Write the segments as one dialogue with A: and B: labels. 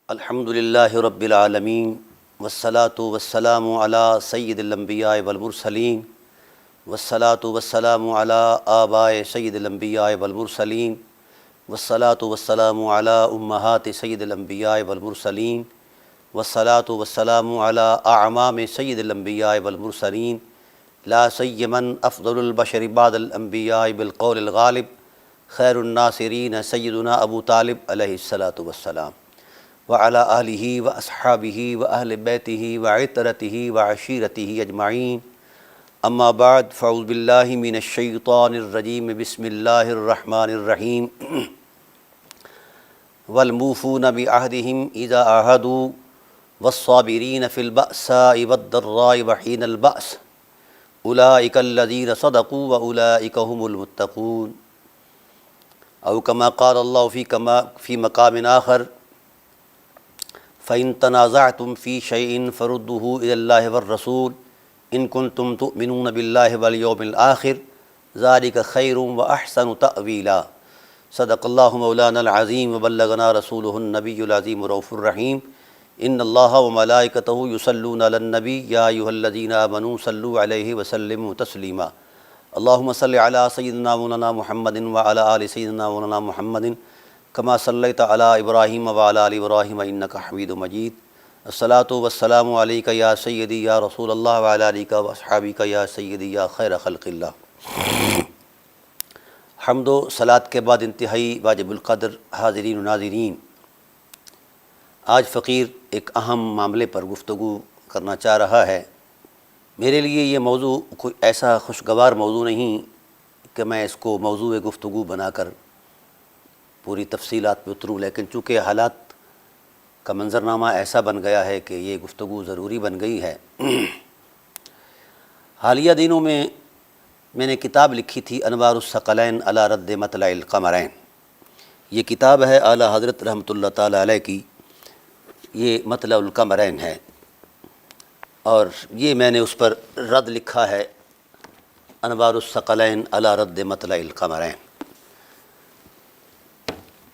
A: الحمدللہ رب العالمین والصلاة والسلام علی سید الانبیاء والمرسلین والصلاة والسلام علی آباء سید الانبیاء والمرسلین والصلاة والسلام علی امہات سید الانبیاء والمرسلین والصلاة والسلام علی اعمام سید الانبیاء والمرسلین لا سیمن افضل البشر بعد الانبیاء بالقول الغالب خیر الناصرین سیدنا ابو طالب علیہ الصلاۃ والسلام وعلى آلہ واصحابہ واہل بیتہ وعطرتہ وعشیرتہ اجمعین اما بعد فاعوذ باللہ من الشیطان الرجیم بسم اللہ الرحمن الرحیم والموفون بعہدہم اذا عاہدوا والصابرین فی البأساء والضراء وحین البأس اولئک الذین صدقوا واولئک هم المتقون او کما قال اللہ فی مقام آخر فَإِن تَنَازَعْتُمْ فِي شَيْءٍ فَرُدُّوهُ إِلَى اللَّهِ وَالرَّسُولِ إِن كُنتُمْ تُؤْمِنُونَ بِاللَّهِ وَالْيَوْمِ الْآخِرِ ذَلِكَ خَيْرٌ وَأَحْسَنُ تَأْوِيلًا صدق اللہ مولانا العظیم وبلغنا رسولہ النبی العظیم الرؤوف الرحیم ان اللہ وملائکتہ یصلون علی النبی یا ایھا الذین آمنوا صلوا علیہ وسلموا تسلیما اللہم صل علی سیدنا مولانا محمد وعلی آل سیدنا مولانا محمد کما صلیت علی ابراہیم وعلی آل ابراہیم انک حمید مجید الصلاۃ والسلام علیک یا سیدی یا رسول اللہ وعلی آلک واصحابک یا سیدی یا خیر خلق اللہ۔ حمد و صلاۃ کے بعد انتہائی واجب القدر حاضرین و ناظرین، آج فقیر ایک اہم معاملے پر گفتگو کرنا چاہ رہا ہے۔ میرے لیے یہ موضوع کوئی ایسا خوشگوار موضوع نہیں کہ میں اس کو موضوع گفتگو بنا کر پوری تفصیلات پہ اتروں، لیکن چونکہ حالات کا منظرنامہ ایسا بن گیا ہے کہ یہ گفتگو ضروری بن گئی ہے۔ حالیہ دنوں میں نے کتاب لکھی تھی انوار الثقلین علی رد مطلع القمرین۔ یہ کتاب ہے اعلیٰ حضرت رحمۃ اللہ تعالیٰ علیہ کی، یہ مطلع القمرین ہے، اور یہ میں نے اس پر رد لکھا ہے انوار الثقلین علی رد مطلع القمرین۔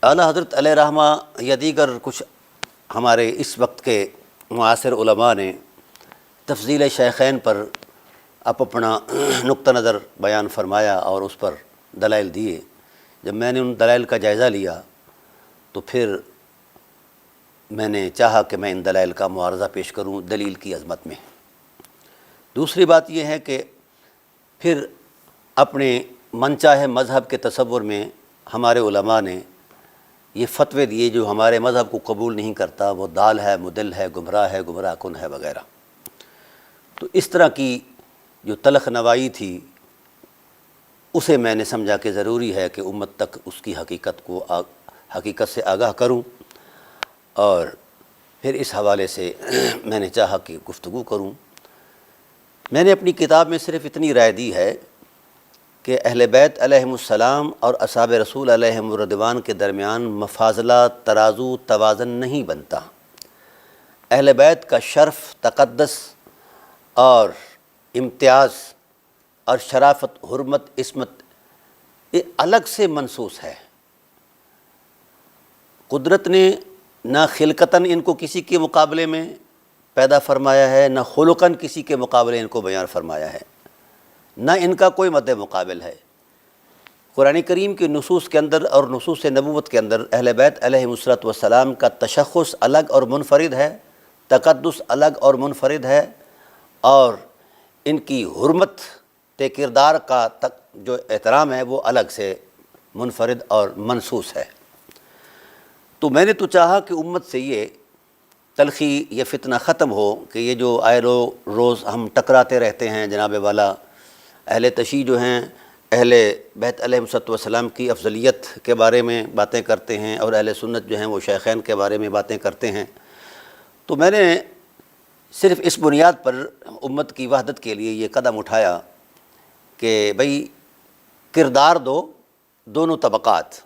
A: اعلیٰ حضرت علیہ رحمہ یا دیگر کچھ ہمارے اس وقت کے معاصر علماء نے تفضیل شیخین پر اپنا نقطہ نظر بیان فرمایا اور اس پر دلائل دیے۔ جب میں نے ان دلائل کا جائزہ لیا تو پھر میں نے چاہا کہ میں ان دلائل کا معارضہ پیش کروں دلیل کی عظمت میں۔ دوسری بات یہ ہے کہ پھر اپنے من چاہے مذہب کے تصور میں ہمارے علماء نے یہ فتوے دیے جو ہمارے مذہب کو قبول نہیں کرتا وہ ضال ہے، مضل ہے، گمراہ کن ہے وغیرہ۔ تو اس طرح کی جو تلخ نوائی تھی اسے میں نے سمجھا کہ ضروری ہے کہ امت تک اس کی حقیقت سے آگاہ کروں، اور پھر اس حوالے سے میں نے چاہا کہ گفتگو کروں۔ میں نے اپنی کتاب میں صرف اتنی رائے دی ہے کہ اہل بیت علیہم السلام اور اصحاب رسول علیہم الرضوان کے درمیان مفاضلہ، ترازو، توازن نہیں بنتا۔ اہل بیت کا شرف، تقدس اور امتیاز اور شرافت، حرمت، عصمت یہ الگ سے منصوص ہے۔ قدرت نے نہ خلقتاً ان کو کسی کے مقابلے میں پیدا فرمایا ہے، نہ خلقاً کسی کے مقابلے ان کو بیان فرمایا ہے، نہ ان کا کوئی مد مقابل ہے۔ قرآن کریم کے نصوص کے اندر اور نصوص نبوت کے اندر اہل بیت علیہم السلام کا تشخص الگ اور منفرد ہے، تقدس الگ اور منفرد ہے، اور ان کی حرمت کردار کا جو احترام ہے وہ الگ سے منفرد اور منصوص ہے۔ تو میں نے تو چاہا کہ امت سے یہ تلخی، یہ فتنہ ختم ہو کہ یہ جو آئے روز ہم ٹکراتے رہتے ہیں جناب والا، اہل تشیع جو ہیں اہل بیت علیہم السلام کی افضلیت کے بارے میں باتیں کرتے ہیں، اور اہل سنت جو ہیں وہ شیخین کے بارے میں باتیں کرتے ہیں۔ تو میں نے صرف اس بنیاد پر امت کی وحدت کے لیے یہ قدم اٹھایا کہ بھئی کردار دونوں طبقات،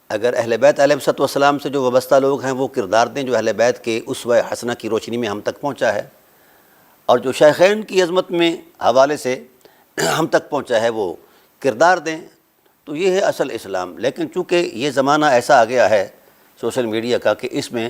A: اگر اہل بیت علیہ السلام سے جو وابستہ لوگ ہیں وہ کردار دیں جو اہل بیت کے اسوہ حسنہ کی روشنی میں ہم تک پہنچا ہے، اور جو شیخین کی عظمت میں حوالے سے ہم تک پہنچا ہے وہ کردار دیں، تو یہ ہے اصل اسلام۔ لیکن چونکہ یہ زمانہ ایسا آ گیا ہے سوشل میڈیا کا کہ اس میں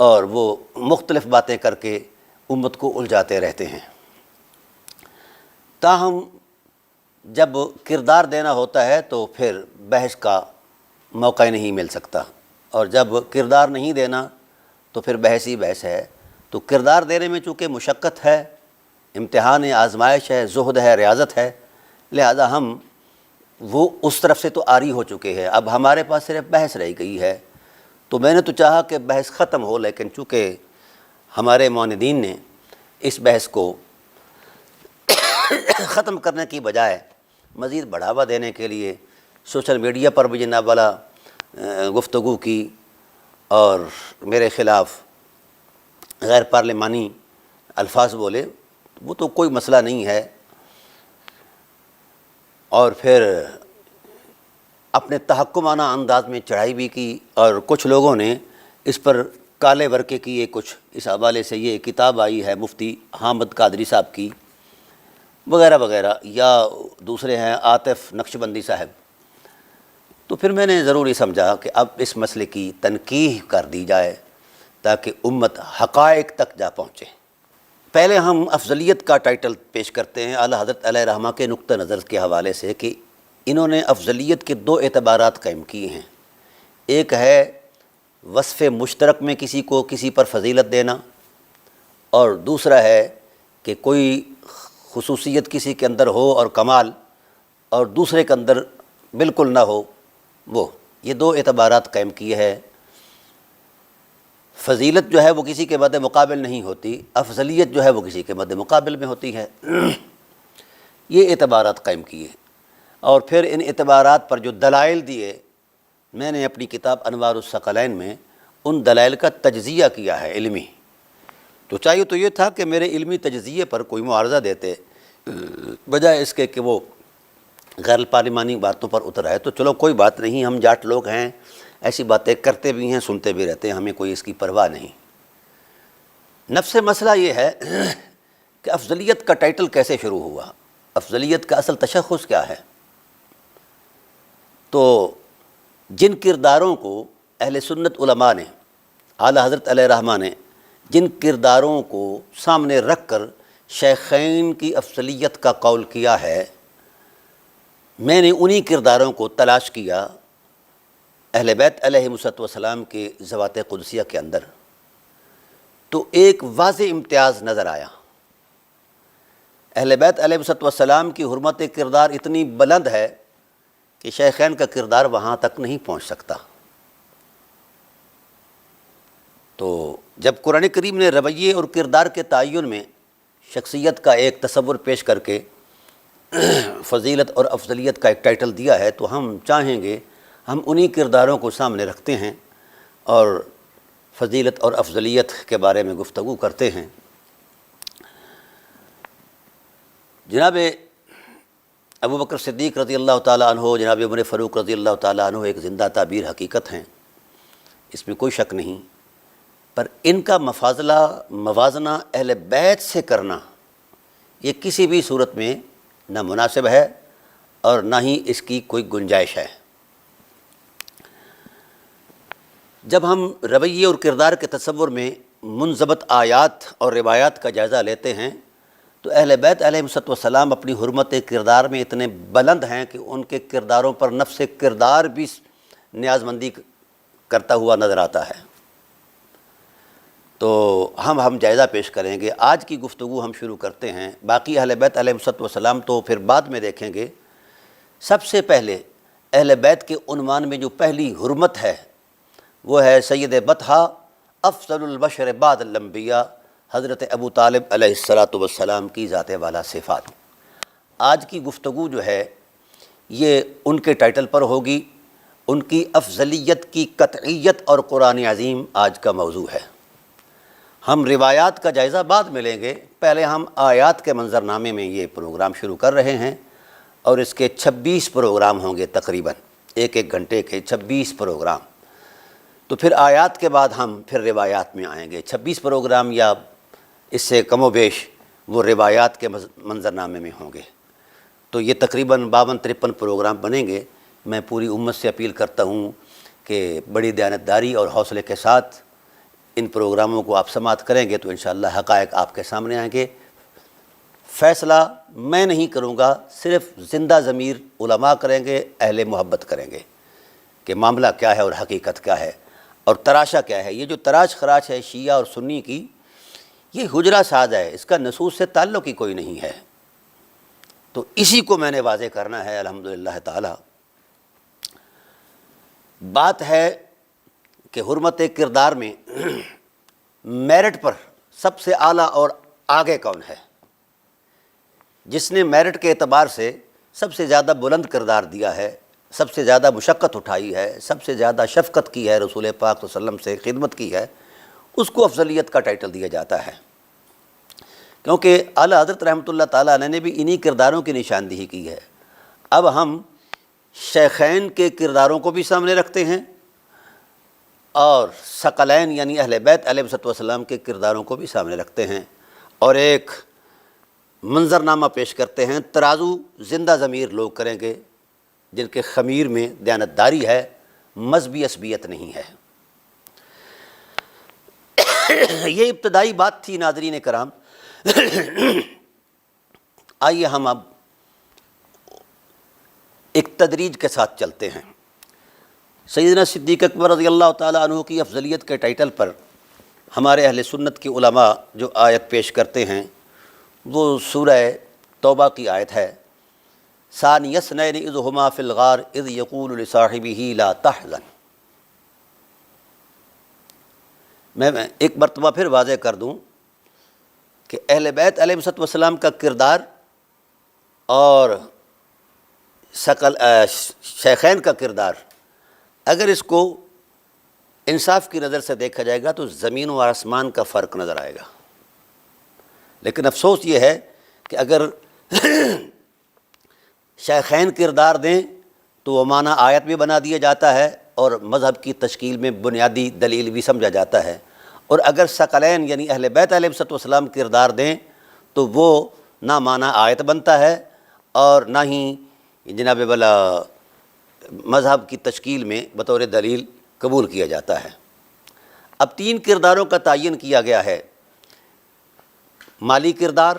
A: اور وہ مختلف باتیں کر کے امت کو الجھاتے رہتے ہیں۔ تاہم جب کردار دینا ہوتا ہے تو پھر بحث کا موقع نہیں مل سکتا، اور جب کردار نہیں دینا تو پھر بحث ہی بحث ہے۔ تو کردار دینے میں چونکہ مشقت ہے، امتحان ہے، آزمائش ہے، زہد ہے، ریاضت ہے، لہذا ہم وہ اس طرف سے تو عاری ہو چکے ہیں، اب ہمارے پاس صرف بحث رہ گئی ہے۔ تو میں نے تو چاہا کہ بحث ختم ہو، لیکن چونکہ ہمارے معاندین نے اس بحث کو ختم کرنے کی بجائے مزید بڑھاوا دینے کے لیے سوشل میڈیا پر بھی جناب والا گفتگو کی اور میرے خلاف غیر پارلیمانی الفاظ بولے، وہ تو کوئی مسئلہ نہیں ہے، اور پھر اپنے تحکمانہ انداز میں چڑھائی بھی کی، اور کچھ لوگوں نے اس پر کالے ورقے کیے، کچھ اس حوالے سے یہ کتاب آئی ہے مفتی حامد قادری صاحب کی وغیرہ وغیرہ، یا دوسرے ہیں عاطف نقشبندی صاحب۔ تو پھر میں نے ضروری سمجھا کہ اب اس مسئلے کی تنقیح کر دی جائے تاکہ امت حقائق تک جا پہنچے۔ پہلے ہم افضلیت کا ٹائٹل پیش کرتے ہیں اعلیٰ حضرت علیہ رحمہ کے نقطہ نظر کے حوالے سے، کہ انہوں نے افضلیت کے دو اعتبارات قائم کیے ہیں۔ ایک ہے وصف مشترک میں کسی کو کسی پر فضیلت دینا، اور دوسرا ہے کہ کوئی خصوصیت کسی کے اندر ہو اور کمال، اور دوسرے کے اندر بالکل نہ ہو، وہ یہ دو اعتبارات قائم کیے ہیں۔ فضیلت جو ہے وہ کسی کے مد مقابل نہیں ہوتی، افضلیت جو ہے وہ کسی کے مد مقابل میں ہوتی ہے، یہ اعتبارات قائم کیے۔ اور پھر ان اعتبارات پر جو دلائل دیے، میں نے اپنی کتاب انوار الثقلین میں ان دلائل کا تجزیہ کیا ہے علمی۔ تو چاہیے تو یہ تھا کہ میرے علمی تجزیے پر کوئی معارضہ دیتے، بجائے اس کے کہ وہ غیر پارلیمانی باتوں پر اتر آئے۔ تو چلو کوئی بات نہیں، ہم جاٹ لوگ ہیں، ایسی باتیں کرتے بھی ہیں، سنتے بھی رہتے ہیں، ہمیں کوئی اس کی پرواہ نہیں۔ نفس مسئلہ یہ ہے کہ افضلیت کا ٹائٹل کیسے شروع ہوا، افضلیت کا اصل تشخص کیا ہے۔ تو جن کرداروں کو اہل سنت علماء نے، اعلیٰ حضرت علیہ رحمہ نے جن کرداروں کو سامنے رکھ کر شیخین کی افضلیت کا قول کیا ہے، میں نے انہی کرداروں کو تلاش کیا اہل بیت علیہم السلام کے ذوات قدسیہ کے اندر، تو ایک واضح امتیاز نظر آیا۔ اہل بیت علیہم السلام کی حرمت کردار اتنی بلند ہے کہ شیخین کا کردار وہاں تک نہیں پہنچ سکتا۔ تو جب قرآن کریم نے رویے اور کردار کے تعین میں شخصیت کا ایک تصور پیش کر کے فضیلت اور افضلیت کا ایک ٹائٹل دیا ہے، تو ہم چاہیں گے ہم انہی کرداروں کو سامنے رکھتے ہیں اور فضیلت اور افضلیت کے بارے میں گفتگو کرتے ہیں۔ جناب ابو بکر صدیق رضی اللہ تعالیٰ عنہ، جناب عمر فاروق رضی اللہ تعالیٰ عنہ ایک زندہ تعبیر حقیقت ہیں، اس میں کوئی شک نہیں، پر ان کا موازنہ اہل بیت سے کرنا یہ کسی بھی صورت میں نہ مناسب ہے اور نہ ہی اس کی کوئی گنجائش ہے۔ جب ہم رویے اور کردار کے تصور میں منضبط آیات اور روایات کا جائزہ لیتے ہیں تو اہل بیت علیہم السلام اپنی حرمت کردار میں اتنے بلند ہیں کہ ان کے کرداروں پر نفس کردار بھی نیاز مندی کرتا ہوا نظر آتا ہے۔ تو ہم جائزہ پیش کریں گے۔ آج کی گفتگو ہم شروع کرتے ہیں، باقی اہل بیت علیہم السلام تو پھر بعد میں دیکھیں گے۔ سب سے پہلے اہل بیت کے عنوان میں جو پہلی حرمت ہے وہ ہے سید بطحہ افضل البشر بعد الانبیاء حضرت ابو طالب علیہ السلام کی ذات والا صفات۔ آج کی گفتگو جو ہے یہ ان کے ٹائٹل پر ہوگی، ان کی افضلیت کی قطعیت اور قرآن عظیم آج کا موضوع ہے۔ ہم روایات کا جائزہ بعد میں لیں گے، پہلے ہم آیات کے منظرنامے میں یہ پروگرام شروع کر رہے ہیں، اور اس کے 26 پروگرام ہوں گے، تقریباً ایک گھنٹے کے 26 پروگرام۔ تو پھر آیات کے بعد ہم پھر روایات میں آئیں گے۔ 26 پروگرام یا اس سے کم و بیش وہ روایات کے منظرنامے میں ہوں گے، تو یہ تقریباً 52-53 پروگرام بنیں گے۔ میں پوری امت سے اپیل کرتا ہوں کہ بڑی دیانتداری اور حوصلے کے ساتھ ان پروگراموں کو آپ سماعت کریں گے تو انشاءاللہ حقائق آپ کے سامنے آئیں گے۔ فیصلہ میں نہیں کروں گا، صرف زندہ ضمیر علماء کریں گے، اہل محبت کریں گے کہ معاملہ کیا ہے اور حقیقت کیا ہے اور تراشا کیا ہے۔ یہ جو تراش خراش ہے شیعہ اور سنی کی، یہ حجرہ ساز ہے، اس کا نصوص سے تعلق ہی کوئی نہیں ہے۔ تو اسی کو میں نے واضح کرنا ہے الحمدللہ تعالی۔ بات ہے کہ حرمت کردار میں میرٹ پر سب سے اعلیٰ اور آگے کون ہے؟ جس نے میرٹ کے اعتبار سے سب سے زیادہ بلند کردار دیا ہے، سب سے زیادہ مشقت اٹھائی ہے، سب سے زیادہ شفقت کی ہے، رسول پاک صلی اللہ علیہ وسلم سے خدمت کی ہے، اس کو افضلیت کا ٹائٹل دیا جاتا ہے، کیونکہ اعلیٰ حضرت رحمۃ اللہ تعالیٰ علیہ نے بھی انہی کرداروں کی نشاندہی کی ہے۔ اب ہم شیخین کے کرداروں کو بھی سامنے رکھتے ہیں اور ثقلین یعنی اہل بیت علیہ السلام کے کرداروں کو بھی سامنے رکھتے ہیں، اور ایک منظرنامہ پیش کرتے ہیں۔ ترازو زندہ ضمیر لوگ کریں گے جن کے خمیر میں دیانتداری ہے، مذہبی عصبیت نہیں ہے۔ یہ ابتدائی بات تھی ناظرین کرام۔ آئیے ہم اب ایک تدریج کے ساتھ چلتے ہیں۔ سیدنا صدیق اکبر رضی اللہ تعالیٰ عنہ کی افضلیت کے ٹائٹل پر ہمارے اہل سنت کے علماء جو آیت پیش کرتے ہیں وہ سورہ توبہ کی آیت ہے، ثانی اثنین اذ ہما فی الغار اذ یقول لصاحبہ لا تحزن۔ میں ایک مرتبہ پھر واضح کر دوں کہ اہل بیت علیہ السلام کا کردار اور شیخین کا کردار اگر اس کو انصاف کی نظر سے دیکھا جائے گا تو زمین و آسمان کا فرق نظر آئے گا، لیکن افسوس یہ ہے کہ اگر شیخین کردار دیں تو وہ معنی آیت بھی بنا دیا جاتا ہے اور مذہب کی تشکیل میں بنیادی دلیل بھی سمجھا جاتا ہے، اور اگر ثقلین یعنی اہل بیت علیہ السلام کردار دیں تو وہ نہ معنی آیت بنتا ہے اور نہ ہی جناب والا مذہب کی تشکیل میں بطور دلیل قبول کیا جاتا ہے۔ اب تین کرداروں کا تعین کیا گیا ہے، مالی کردار،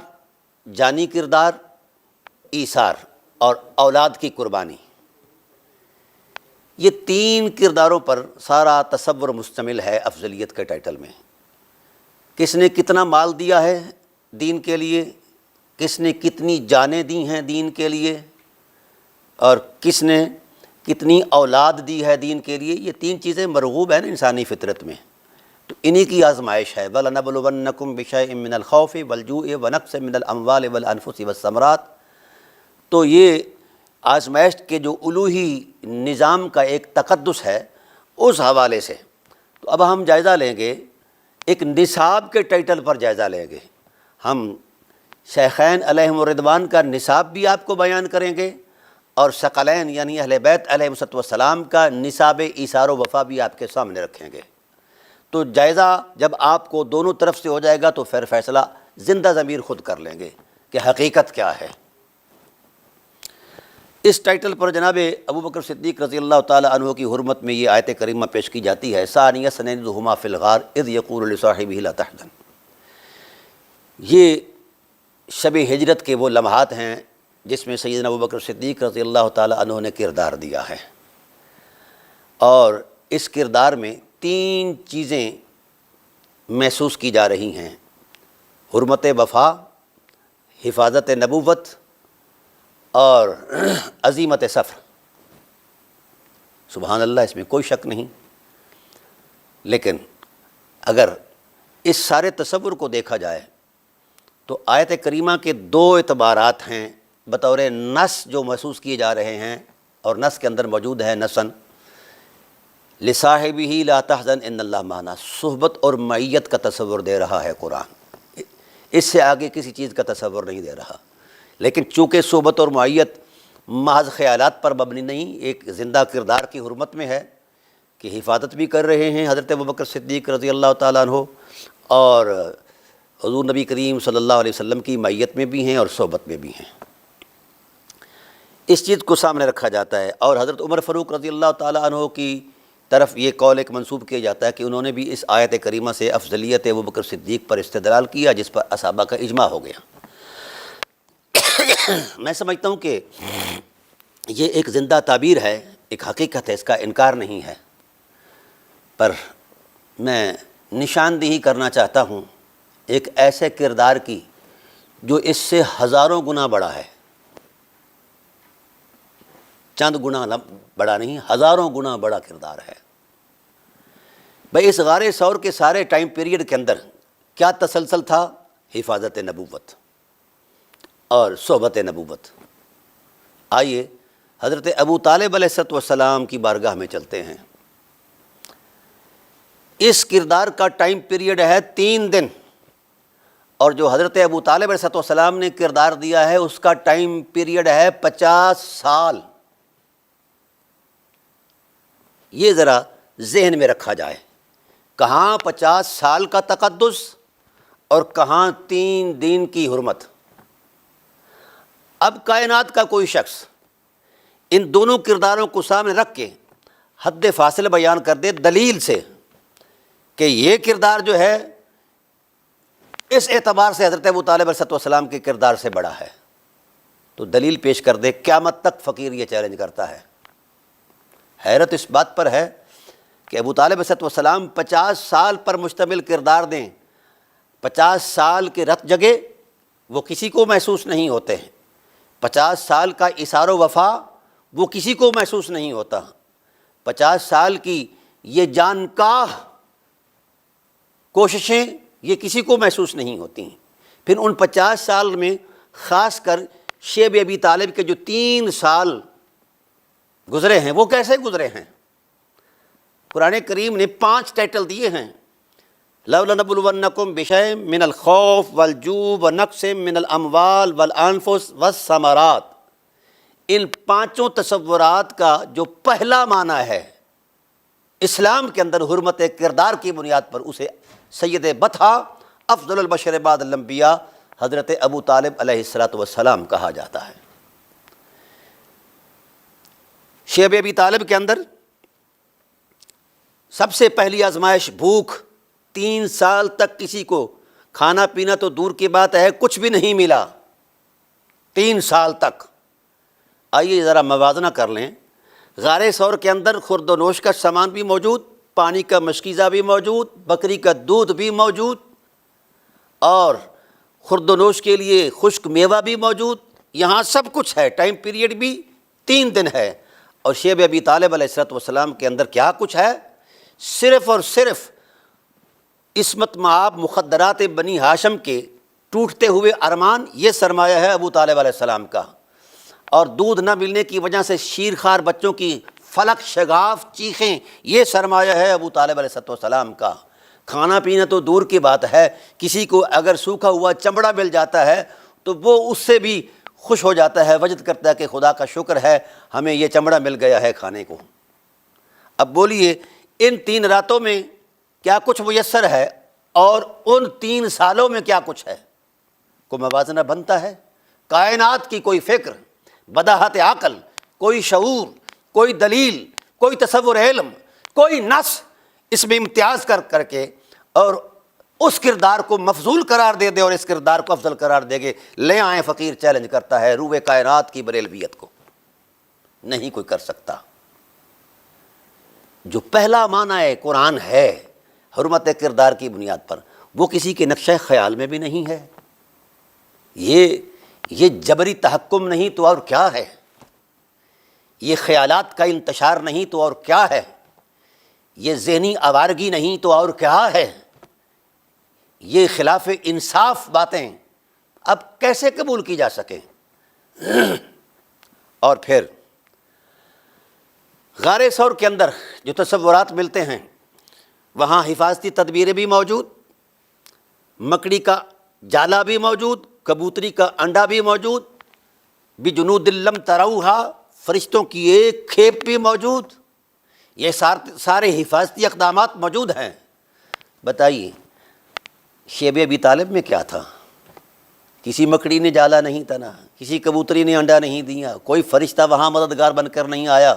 A: جانی کردار، ایثار اور اولاد کی قربانی۔ یہ تین کرداروں پر سارا تصور مشتمل ہے افضلیت کے ٹائٹل میں۔ کس نے کتنا مال دیا ہے دین کے لیے، کس نے کتنی جانیں دی ہیں دین کے لیے، اور کس نے کتنی اولاد دی ہے دین کے لیے۔ یہ تین چیزیں مرغوب ہیں انسانی فطرت میں، تو انہی کی آزمائش ہے۔ وَلَنَبْلُوَنَّكُمْ بِشَيْءٍ مِّنَ الْخَوْفِ وَالْجُوعِ وَنَقْصٍ مِّنَ الْأَمْوَالِ وَالْأَنفُسِ وَالثَّمَرَاتِ۔ تو یہ آزمائش کے جو الوہی نظام کا ایک تقدس ہے اس حوالے سے تو اب ہم جائزہ لیں گے، ایک نصاب کے ٹائٹل پر جائزہ لیں گے۔ ہم شیخین علیہم الرضوان کا نصاب بھی آپ کو بیان کریں گے اور ثقلین یعنی اہل بیت علیہ السلام کا نصاب ایثار و وفا بھی آپ کے سامنے رکھیں گے۔ تو جائزہ جب آپ کو دونوں طرف سے ہو جائے گا تو پھر فیصلہ زندہ ضمیر خود کر لیں گے کہ حقیقت کیا ہے۔ اس ٹائٹل پر جناب ابوبکر صدیق رضی اللہ تعالی عنہ کی حرمت میں یہ آیت کریمہ پیش کی جاتی ہے، ثانی اثنین اذ ہما فی الغار اذ یقول لصاحبہ لا تحزن۔ یہ شب ہجرت کے وہ لمحات ہیں جس میں سیدنا ابوبکر صدیق رضی اللہ تعالی عنہ نے کردار دیا ہے، اور اس کردار میں تین چیزیں محسوس کی جا رہی ہیں: حرمت وفا، حفاظت نبوت اور عزیمت سفر۔ سبحان اللہ، اس میں کوئی شک نہیں، لیکن اگر اس سارے تصور کو دیکھا جائے تو آیت کریمہ کے دو اعتبارات ہیں بطور نص جو محسوس کیے جا رہے ہیں، اور نص کے اندر موجود ہے نصن لصاحبہ لا تحزن ان اللہ معنا، صحبت اور معیت کا تصور دے رہا ہے قرآن، اس سے آگے کسی چیز کا تصور نہیں دے رہا۔ لیکن چونکہ صحبت اور معیت محض خیالات پر مبنی نہیں، ایک زندہ کردار کی حرمت میں ہے کہ حفاظت بھی کر رہے ہیں حضرت ابوبکر صدیق رضی اللہ تعالیٰ عنہ، اور حضور نبی کریم صلی اللہ علیہ وسلم کی معیت میں بھی ہیں اور صحبت میں بھی ہیں۔ اس چیز کو سامنے رکھا جاتا ہے، اور حضرت عمر فاروق رضی اللہ تعالیٰ عنہ کی طرف یہ قول ایک منسوب کیا جاتا ہے کہ انہوں نے بھی اس آیت کریمہ سے افضلیت ابوبکر صدیق پر استدلال کیا، جس پر اصحابہ کا اجماع ہو گیا۔ میں سمجھتا ہوں کہ یہ ایک زندہ تعبیر ہے، ایک حقیقت ہے، اس کا انکار نہیں ہے، پر میں نشاندہی کرنا چاہتا ہوں ایک ایسے کردار کی جو اس سے ہزاروں گنا بڑا ہے، چند گنا بڑا نہیں، ہزاروں گنا بڑا کردار ہے۔ بھئی اس غار ثور کے سارے ٹائم پیریڈ کے اندر کیا تسلسل تھا؟ حفاظت نبوت اور صحبت نبوت۔ آئیے حضرت ابو طالب علیہ السلام کی بارگاہ میں چلتے ہیں۔ اس کردار کا ٹائم پیریڈ ہے 3 دن، اور جو حضرت ابو طالب علیہ السلام نے کردار دیا ہے اس کا ٹائم پیریڈ ہے 50 سال۔ یہ ذرا ذہن میں رکھا جائے، کہاں 50 سال کا تقدس اور کہاں 3 دن کی حرمت۔ اب کائنات کا کوئی شخص ان دونوں کرداروں کو سامنے رکھ کے حد فاصل بیان کر دے دلیل سے کہ یہ کردار جو ہے اس اعتبار سے حضرت ابو طالب علیہ السلام کے کردار سے بڑا ہے، تو دلیل پیش کر دے، قیامت تک فقیر یہ چیلنج کرتا ہے۔ حیرت اس بات پر ہے کہ ابو طالب علیہ السلام 50 سال پر مشتمل کردار دیں، 50 سال کے رت جگے وہ کسی کو محسوس نہیں ہوتے ہیں، 50 سال کا اثار و وفا وہ کسی کو محسوس نہیں ہوتا، 50 سال کی یہ جانکاہ کوششیں یہ کسی کو محسوس نہیں ہوتی ہیں۔ پھر ان 50 سال میں خاص کر شیب ابی طالب کے جو 3 سال گزرے ہیں وہ کیسے گزرے ہیں؟ قرآن کریم نے 5 ٹائٹل دیے ہیں، لَوْلَنَبْلُوَنَّكُمْ بِشَيْءٍ مِّنَ الْخَوْفِ وَالْجُوعِ وَنَقْصٍ مِّنَ الْأَمْوَالِ وَالْأَنفُسِ وَالثَّمَرَاتِ۔ ان 5 تصورات کا جو پہلا معنی ہے اسلام کے اندر حرمت کردار کی بنیاد پر، اسے سید بطحہ افضل البشر بعد الانبیاء حضرت ابو طالب علیہ السلام کہا جاتا ہے۔ شیب ابی طالب کے اندر سب سے پہلی آزمائش بھوک، 3 سال تک کسی کو کھانا پینا تو دور کی بات ہے کچھ بھی نہیں ملا، 3 سال تک۔ آئیے ذرا موازنہ کر لیں، غار ثور کے اندر خورد و نوش کا سامان بھی موجود، پانی کا مشکیزہ بھی موجود، بکری کا دودھ بھی موجود، اور خورد و نوش کے لیے خشک میوہ بھی موجود، یہاں سب کچھ ہے، ٹائم پیریڈ بھی 3 دن ہے۔ اور شیب ابی طالب علیہ السلام کے اندر کیا کچھ ہے؟ صرف اور صرف عصمت مآب مخدرات بنی ہاشم کے ٹوٹتے ہوئے ارمان، یہ سرمایہ ہے ابو طالب علیہ السلام کا۔ اور دودھ نہ ملنے کی وجہ سے شیرخوار بچوں کی فلک شگاف چیخیں، یہ سرمایہ ہے ابو طالب علیہ السلام کا۔ کھانا پینا تو دور کی بات ہے، کسی کو اگر سوکھا ہوا چمڑا مل جاتا ہے تو وہ اس سے بھی خوش ہو جاتا ہے، وجد کرتا ہے کہ خدا کا شکر ہے ہمیں یہ چمڑا مل گیا ہے کھانے کو۔ اب بولیے ان 3 راتوں میں کیا کچھ میسر ہے اور ان 3 سالوں میں کیا کچھ ہے؟ کوئی موازنہ بنتا ہے؟ کائنات کی کوئی فکر، بداحت عقل، کوئی شعور، کوئی دلیل، کوئی تصور علم، کوئی نص اس میں امتیاز کر کے اور اس کردار کو مفضول قرار دے دے اور اس کردار کو افضل قرار دے گے، لے آئیں فقیر چیلنج کرتا ہے روح کائنات کی بریلویت کو، نہیں کوئی کر سکتا۔ جو پہلا معنی ہے قرآن ہے حرمت کردار کی بنیاد پر، وہ کسی کے نقشہ خیال میں بھی نہیں ہے، یہ جبری تحکم نہیں تو اور کیا ہے، یہ خیالات کا انتشار نہیں تو اور کیا ہے، یہ ذہنی آوارگی نہیں تو اور کیا ہے، یہ خلاف انصاف باتیں اب کیسے قبول کی جا سکیں؟ اور پھر غار ثور کے اندر جو تصورات ملتے ہیں وہاں حفاظتی تدبیریں بھی موجود، مکڑی کا جالا بھی موجود، کبوتری کا انڈا بھی موجود، بجنود لم تروہا، فرشتوں کی ایک کھیپ بھی موجود، یہ سارے حفاظتی اقدامات موجود ہیں۔ بتائیے شیب ابی طالب میں کیا تھا؟ کسی مکڑی نے جالا نہیں تنا، کسی کبوتری نے انڈا نہیں دیا، کوئی فرشتہ وہاں مددگار بن کر نہیں آیا،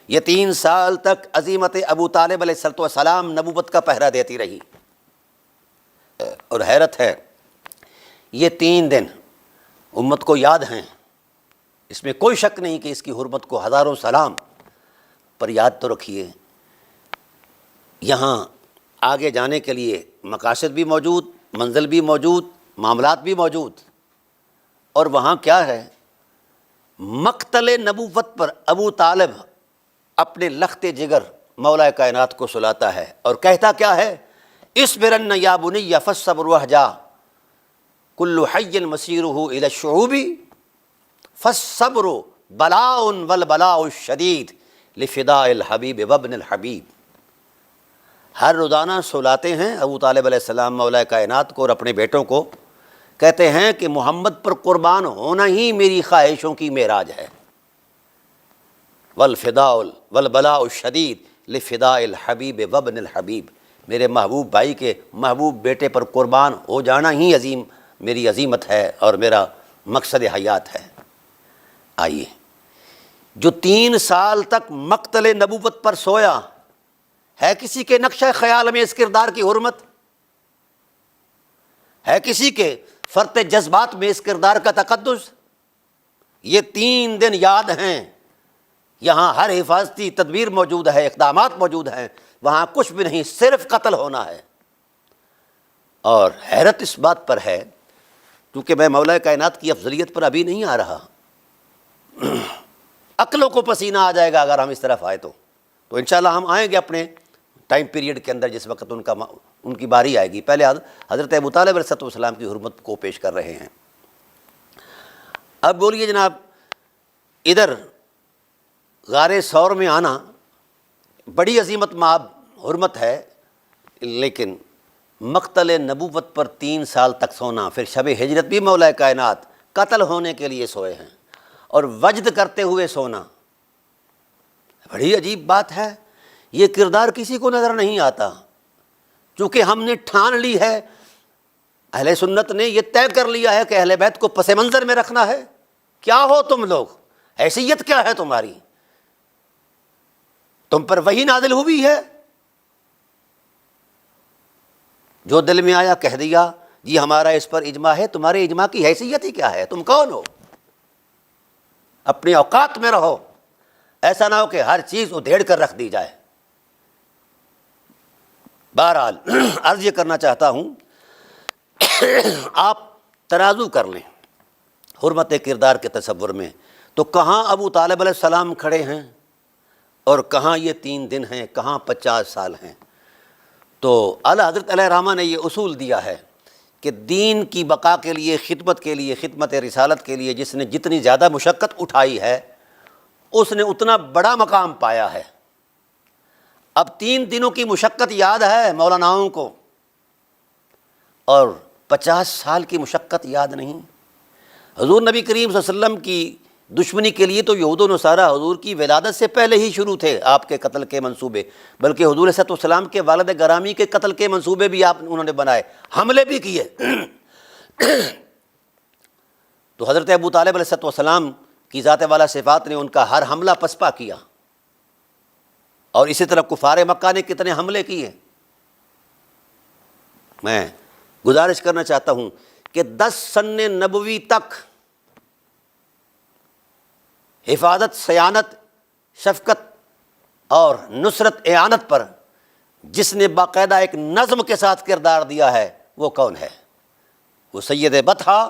A: یہ 3 سال تک عظیمت ابو طالب علیہ السلام نبوت کا پہرا دیتی رہی. اور حیرت ہے، یہ 3 دن امت کو یاد ہیں، اس میں کوئی شک نہیں کہ اس کی حرمت کو ہزاروں سلام، پر یاد تو رکھیے یہاں آگے جانے کے لیے مقاصد بھی موجود، منزل بھی موجود، معاملات بھی موجود. اور وہاں کیا ہے؟ مقتل نبوت پر ابو طالب اپنے لخت جگر مولا کائنات کو سلاتا ہے اور کہتا کیا ہے؟ اصبرن یا بنی فالصبر وحجا کل حی مسیرہ الی الشعوب فالصبر بلاء والبلاء الشدید لفداء الحبیب وابن الحبیب. ہر روزانہ سلاتے ہیں ابو طالب علیہ السلام مولا کائنات کو اور اپنے بیٹوں کو، کہتے ہیں کہ محمد پر قربان ہونا ہی میری خواہشوں کی معراج ہے. والفداء والبلاء الشدید لفداء الحبیب وابن الحبیب، میرے محبوب بھائی کے محبوب بیٹے پر قربان ہو جانا ہی عظیم میری عظیمت ہے اور میرا مقصد حیات ہے. آئیے، جو 3 سال تک مقتل نبوت پر سویا ہے کسی کے نقشہ خیال میں اس کردار کی حرمت؟ ہے کسی کے فرط جذبات میں اس کردار کا تقدس؟ یہ 3 دن یاد ہیں، یہاں ہر حفاظتی تدبیر موجود ہے، اقدامات موجود ہیں، وہاں کچھ بھی نہیں، صرف قتل ہونا ہے. اور حیرت اس بات پر ہے، کیونکہ میں مولا کائنات کی افضلیت پر ابھی نہیں آ رہا، عقلوں کو پسینہ آ جائے گا اگر ہم اس طرف آئے تو انشاءاللہ ہم آئیں گے اپنے ٹائم پیریڈ کے اندر جس وقت ان کی باری آئے گی. پہلے حضرت ابو طالب علیہ السلام کی حرمت کو پیش کر رہے ہیں. اب بولیے جناب، ادھر غار ثور میں آنا بڑی عظیمت مآب حرمت ہے، لیکن مقتل نبوت پر 3 سال تک سونا، پھر شب ہجرت بھی مولا کائنات قتل ہونے کے لیے سوئے ہیں اور وجد کرتے ہوئے سونا، بڑی عجیب بات ہے. یہ کردار کسی کو نظر نہیں آتا، چونکہ ہم نے ٹھان لی ہے، اہل سنت نے یہ طے کر لیا ہے کہ اہل بیت کو پس منظر میں رکھنا ہے. کیا ہو تم لوگ؟ حیثیت کیا ہے تمہاری؟ تم پر وحی نازل ہوئی ہے، جو دل میں آیا کہہ دیا، جی ہمارا اس پر اجماع ہے. تمہارے اجماع کی حیثیت ہی کیا ہے؟ تم کون ہو؟ اپنے اوقات میں رہو، ایسا نہ ہو کہ ہر چیز ادھیڑ کر رکھ دی جائے. بہرحال عرض یہ کرنا چاہتا ہوں، آپ ترازو کر لیں حرمت کردار کے تصور میں، تو کہاں ابو طالب علیہ السلام کھڑے ہیں اور کہاں یہ 3 دن ہیں، کہاں 50 سال ہیں. تو اعلیٰ حضرت علیہ رحمہ نے یہ اصول دیا ہے کہ دین کی بقا کے لیے، خدمت کے لیے، خدمت رسالت کے لیے جس نے جتنی زیادہ مشقت اٹھائی ہے اس نے اتنا بڑا مقام پایا ہے. اب 3 دنوں کی مشقت یاد ہے مولاناؤں کو، اور 50 سال کی مشقت یاد نہیں. حضور نبی کریم صلی اللہ علیہ وسلم کی دشمنی کے لیے تو یہود و نصارہ حضور کی ولادت سے پہلے ہی شروع تھے آپ کے قتل کے منصوبے، بلکہ حضور صلی اللہ علیہ وسلم کے والد گرامی کے قتل کے منصوبے بھی انہوں نے بنائے، حملے بھی کیے. تو حضرت ابو طالب علیہ السلام کی ذات والا صفات نے ان کا ہر حملہ پسپا کیا، اور اسی طرح کفار مکہ نے کتنے حملے کیے. میں گزارش کرنا چاہتا ہوں کہ 10 سن نبوی تک حفاظت، سیانت، شفقت اور نصرت اعانت پر جس نے باقاعدہ ایک نظم کے ساتھ کردار دیا ہے وہ کون ہے؟ وہ سید بطحہ،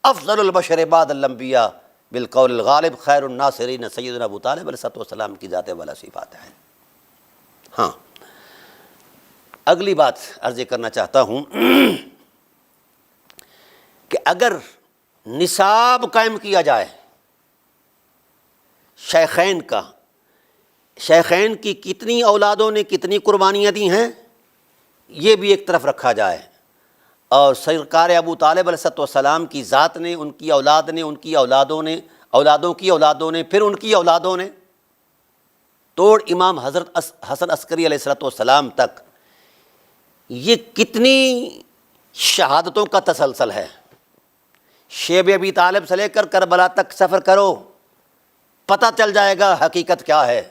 A: افضل البشر بعد الانبیاء بالقول الغالب خیر الناصرین سیدنا ابو طالب علیہ السلام کی ذات والا صفات ہے. ہاں، اگلی بات عرض کرنا چاہتا ہوں کہ اگر نصاب قائم کیا جائے شیخین کا، شیخین کی کتنی اولادوں نے کتنی قربانیاں دی ہیں یہ بھی ایک طرف رکھا جائے، اور سرکار ابو طالب علیہ السلام کی ذات نے، ان کی اولاد نے، ان کی اولادوں نے، اولادوں کی اولادوں نے، پھر ان کی اولادوں نے، توڑ امام حضرت حسن عسکری علیہ السلام تک، یہ کتنی شہادتوں کا تسلسل ہے. شیب ابی طالب سے لے کر کربلا تک سفر کرو، پتہ چل جائے گا حقیقت کیا ہے.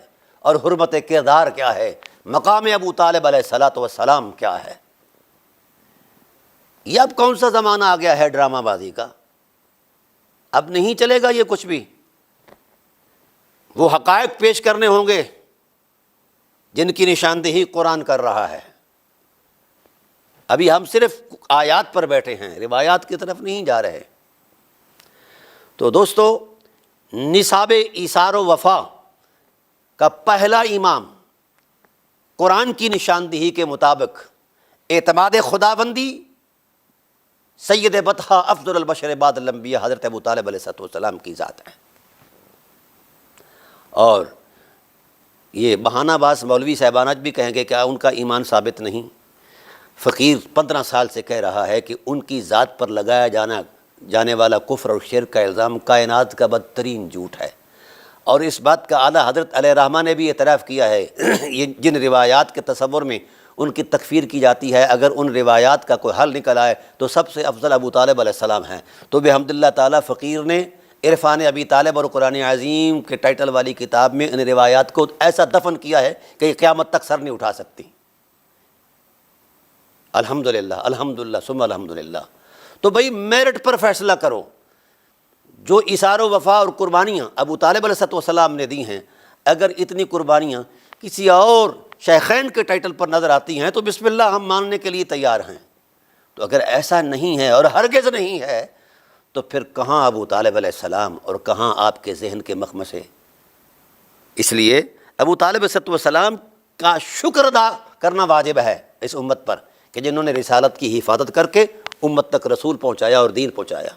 A: اور حرمت کردار کیا ہے، مقام ابو طالب علیہ الصلاۃ والسلام کیا ہے۔ یہ اب کون سا زمانہ آ گیا ہے ڈرامہ بازی کا؟ اب نہیں چلے گا یہ کچھ بھی، وہ حقائق پیش کرنے ہوں گے جن کی نشاندہی قرآن کر رہا ہے۔ ابھی ہم صرف آیات پر بیٹھے ہیں، روایات کی طرف نہیں جا رہے۔ تو دوستو، نصاب ایثار و وفا کا پہلا امام قرآن کی نشاندہی کے مطابق اعتماد خداوندی سید بطحہ افضل البشر بعد الانبیاء حضرت ابو طالب علیہ السلام کی ذات ہے۔ اور یہ بہانہ باز مولوی صاحبان آج بھی کہیں گے کیا ان کا ایمان ثابت نہیں؟ فقیر 15 سال سے کہہ رہا ہے کہ ان کی ذات پر لگایا جانے والا کفر اور شرک کا الزام کائنات کا بدترین جھوٹ ہے، اور اس بات کا اعلیٰ حضرت علیہ الرحمہ نے بھی اعتراف کیا ہے۔ یہ جن روایات کے تصور میں ان کی تکفیر کی جاتی ہے، اگر ان روایات کا کوئی حل نکل آئے تو سب سے افضل ابو طالب علیہ السلام ہیں۔ تو بحمد اللہ تعالیٰ فقیر نے عرفان ابی طالب اور قرآن عظیم کے ٹائٹل والی کتاب میں ان روایات کو ایسا دفن کیا ہے کہ یہ قیامت تک سر نہیں اٹھا سکتی۔ الحمدللہ الحمدللہ ثم الحمدللہ۔ تو بھئی میرٹ پر فیصلہ کرو۔ جو ایثار و وفا اور قربانیاں ابو طالب علیہ السلام نے دی ہیں، اگر اتنی قربانیاں کسی اور شیخین کے ٹائٹل پر نظر آتی ہیں تو بسم اللہ ہم ماننے کے لیے تیار ہیں۔ تو اگر ایسا نہیں ہے اور ہرگز نہیں ہے تو پھر کہاں ابو طالب علیہ السلام اور کہاں آپ کے ذہن کے مخمصے؟ اس لیے ابو طالب علیہ السلام کا شکر ادا کرنا واجب ہے اس امت پر کہ جنہوں نے رسالت کی حفاظت کر کے امت تک رسول پہنچایا اور دین پہنچایا۔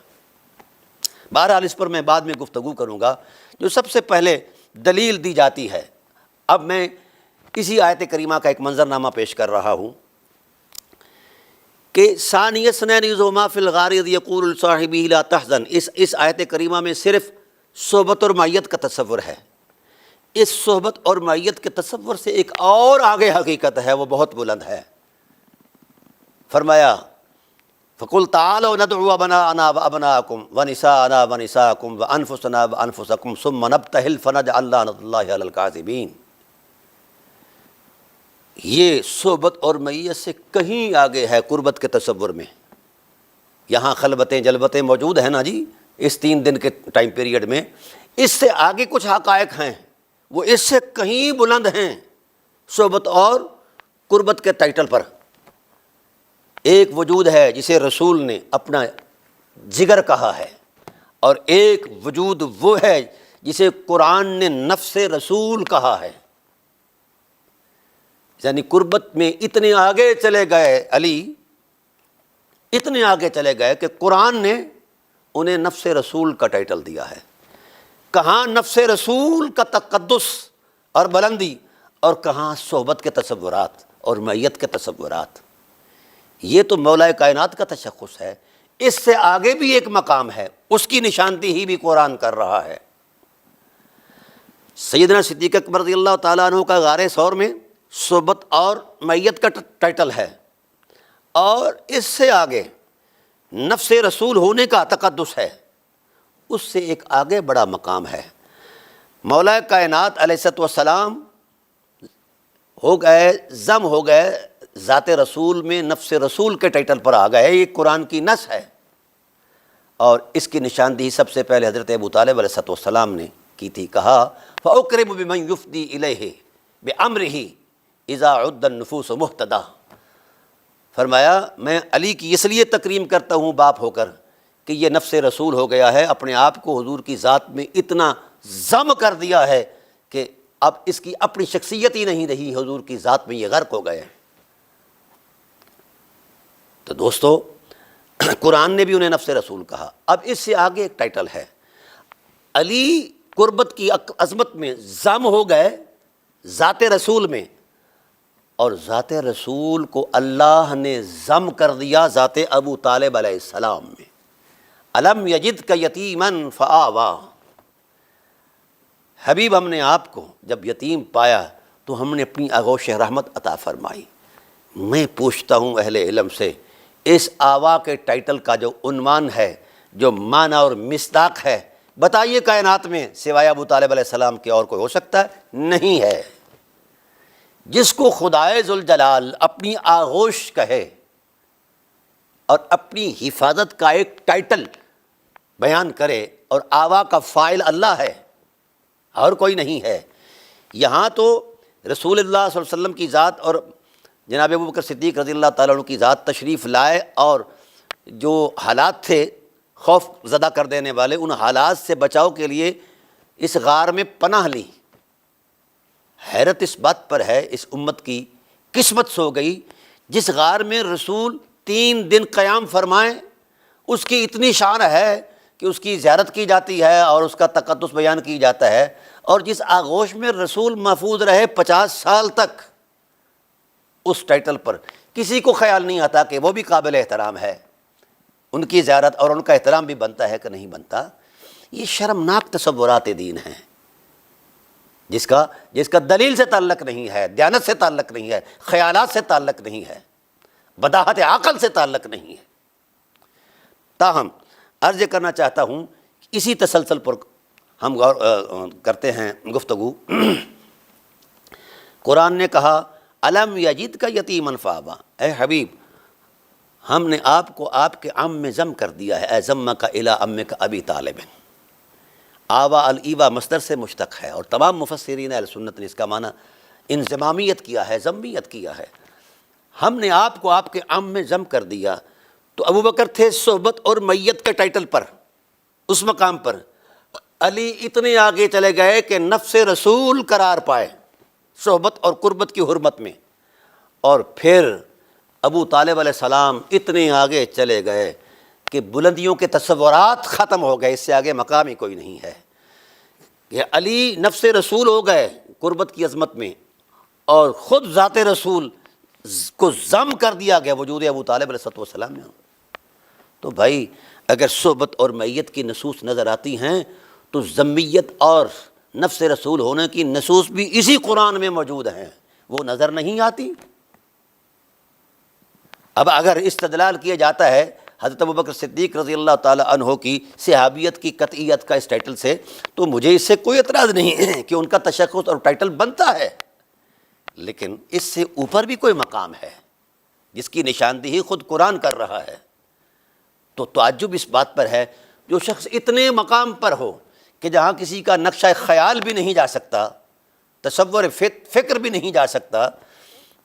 A: بہرحال اس پر میں بعد میں گفتگو کروں گا۔ جو سب سے پہلے دلیل دی جاتی ہے، اب میں اسی آیت کریمہ کا ایک منظرنامہ پیش کر رہا ہوں کہ ثانی اثنین اذ ہما فی الغار اذ یقول لصاحبہ لا تحزن، اس آیت کریمہ میں صرف صحبت اور معیت کا تصور ہے۔ اس صحبت اور معیت کے تصور سے ایک اور آگے حقیقت ہے، وہ بہت بلند ہے۔ فرمایا فَقُلْ تَعَالَوْا نَدْعُوا أَبْنَاءَنَا وَأَبْنَاءَكُمْ وَنِسَاءَنَا وَنِسَاءَكُمْ وَأَنفُسَنَا وَأَنفُسَكُمْ ثُمَّ نَبْتَهِلْ فَنَجْعَلْ لَعْنَةَ اللَّهِ عَلَى الْكَاذِبِينَ۔ یہ صحبت اور معیت سے کہیں آگے ہے قربت کے تصور میں۔ یہاں خلوتیں جلوتیں موجود ہیں نا جی، اس 3 دن کے ٹائم پیریڈ میں اس سے آگے کچھ حقائق ہیں، وہ اس سے کہیں بلند ہیں صحبت اور قربت کے ٹائٹل پر۔ ایک وجود ہے جسے رسول نے اپنا جگر کہا ہے، اور ایک وجود وہ ہے جسے قرآن نے نفس رسول کہا ہے۔ یعنی قربت میں اتنے آگے چلے گئے علی، اتنے آگے چلے گئے کہ قرآن نے انہیں نفس رسول کا ٹائٹل دیا ہے۔ کہاں نفس رسول کا تقدس اور بلندی، اور کہاں صحبت کے تصورات اور معیت کے تصورات۔ یہ تو مولا کائنات کا تشخص ہے۔ اس سے آگے بھی ایک مقام ہے، اس کی نشاندہی بھی قرآن کر رہا ہے۔ سیدنا صدیق اکبر رضی اللہ تعالیٰ عنہ کا غار ثور میں صحبت اور معیت کا ٹائٹل ہے، اور اس سے آگے نفس رسول ہونے کا تقدس ہے، اس سے ایک آگے بڑا مقام ہے۔ مولا کائنات علیہ السلام ہو گئے، ضم ہو گئے ذات رسول میں، نفس رسول کے ٹائٹل پر آ گئے۔ یہ قرآن کی نص ہے، اور اس کی نشاندہی سب سے پہلے حضرت ابو طالب علیہ السلام نے کی تھی۔ کہا فَأُقْرِبُ بِمَنْ يُفْدِي إِلَيْهِ بِأَمْرِهِ اذا عد النفوس مہتدا۔ فرمایا میں علی کی اس لیے تکریم کرتا ہوں باپ ہو کر کہ یہ نفس رسول ہو گیا ہے، اپنے آپ کو حضور کی ذات میں اتنا ضم کر دیا ہے کہ اب اس کی اپنی شخصیت ہی نہیں رہی، حضور کی ذات میں یہ غرق ہو گئے۔ تو دوستو، قرآن نے بھی انہیں نفس رسول کہا۔ اب اس سے آگے ایک ٹائٹل ہے، علی قربت کی عظمت میں ضم ہو گئے ذات رسول میں، اور ذات رسول کو اللہ نے ضم کر دیا ذات ابو طالب علیہ السلام میں۔ الم یجدک یتیما فآویٰ، حبیب ہم نے آپ کو جب یتیم پایا تو ہم نے اپنی آغوش رحمت عطا فرمائی۔ میں پوچھتا ہوں اہل علم سے، اس آوا کے ٹائٹل کا جو عنوان ہے، جو معنی اور مصداق ہے، بتائیے کائنات میں سوائے ابو طالب علیہ السلام کے اور کوئی ہو سکتا ہے؟ نہیں ہے۔ جس کو خدائے ذوالجلال اپنی آغوش کہے اور اپنی حفاظت کا ایک ٹائٹل بیان کرے، اور آوا کا فاعل اللہ ہے اور کوئی نہیں ہے، یہاں تو رسول اللہ صلی اللہ علیہ وسلم کی ذات اور جناب ابوبکر صدیق رضی اللہ تعالیٰ عنہ کی ذات تشریف لائے، اور جو حالات تھے خوف زدہ کر دینے والے، ان حالات سے بچاؤ کے لیے اس غار میں پناہ لی۔ حیرت اس بات پر ہے، اس امت کی قسمت سو گئی جس غار میں رسول 3 دن قیام فرمائیں، اس کی اتنی شان ہے کہ اس کی زیارت کی جاتی ہے اور اس کا تقدس بیان کی جاتا ہے، اور جس آغوش میں رسول محفوظ رہے 50 سال تک، اس ٹائٹل پر کسی کو خیال نہیں آتا کہ وہ بھی قابل احترام ہے، ان کی زیارت اور ان کا احترام بھی بنتا ہے کہ نہیں بنتا۔ یہ شرمناک تصورات دین ہیں جس کا دلیل سے تعلق نہیں ہے، دیانت سے تعلق نہیں ہے، خیالات سے تعلق نہیں ہے، بداہت عقل سے تعلق نہیں ہے۔ تاہم عرض کرنا چاہتا ہوں، اسی تسلسل پر ہم غور کرتے ہیں گفتگو۔ قرآن نے کہا الم یجد کا یتیما فآوا، اے حبیب ہم نے آپ کو آپ کے عم میں ضم کر دیا ہے، اے ضمک الی عمک ابی طالب۔ آوا الایوا مصدر سے مشتق ہے، اور تمام مفسرین اہل سنت نے اس کا معنی انضمامیت کیا ہے، ضمیت کیا ہے۔ ہم نے آپ کو آپ کے عم میں ضم کر دیا، تو ابو بکر تھے صحبت اور میت کے ٹائٹل پر، اس مقام پر۔ علی اتنے آگے چلے گئے کہ نفس رسول قرار پائے صحبت اور قربت کی حرمت میں، اور پھر ابو طالب علیہ السلام اتنے آگے چلے گئے کہ بلندیوں کے تصورات ختم ہو گئے، اس سے آگے مقام ہی کوئی نہیں ہے۔ کہ علی نفس رسول ہو گئے قربت کی عظمت میں، اور خود ذات رسول کو ضم کر دیا گیا وجود ابو طالب علیہ السلام میں۔ تو بھائی اگر صحبت اور میت کی نصوص نظر آتی ہیں تو ضمیت اور نفس رسول ہونے کی نصوص بھی اسی قرآن میں موجود ہیں، وہ نظر نہیں آتی۔ اب اگر استدلال کیا جاتا ہے حضرت ابوبکر صدیق رضی اللہ تعالی عنہ کی صحابیت کی قطعیت کا اس ٹائٹل سے، تو مجھے اس سے کوئی اعتراض نہیں ہے کہ ان کا تشخص اور ٹائٹل بنتا ہے، لیکن اس سے اوپر بھی کوئی مقام ہے جس کی نشاندہی خود قرآن کر رہا ہے۔ تو تعجب اس بات پر ہے، جو شخص اتنے مقام پر ہو کہ جہاں کسی کا نقشہ خیال بھی نہیں جا سکتا، تصور فکر بھی نہیں جا سکتا،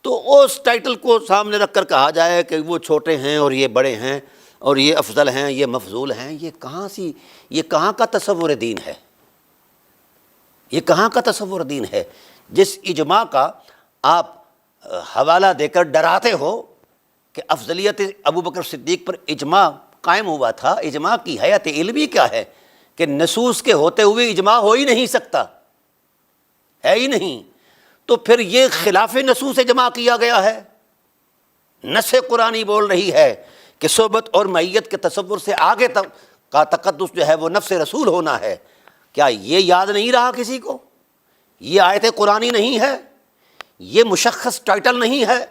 A: تو اس ٹائٹل کو سامنے رکھ کر کہا جائے کہ وہ چھوٹے ہیں اور یہ بڑے ہیں اور یہ افضل ہیں، یہ مفضول ہیں، یہ کہاں کا تصور دین ہے؟ یہ کہاں کا تصور دین ہے؟ جس اجماع کا آپ حوالہ دے کر ڈراتے ہو کہ افضلیت ابوبکر صدیق پر اجماع قائم ہوا تھا، اجماع کی حیت علمی کیا ہے کہ نصوص کے ہوتے ہوئے اجماع ہو ہی نہیں سکتا، ہے ہی نہیں، تو پھر یہ خلاف نصوص اجماع کیا گیا ہے۔ نص قرآنی بول رہی ہے کہ صحبت اور معیت کے تصور سے آگے کا تقدس جو ہے وہ نفس رسول ہونا ہے۔ کیا یہ یاد نہیں رہا کسی کو؟ یہ آیت قرآنی نہیں ہے، یہ مشخص ٹائٹل نہیں ہے،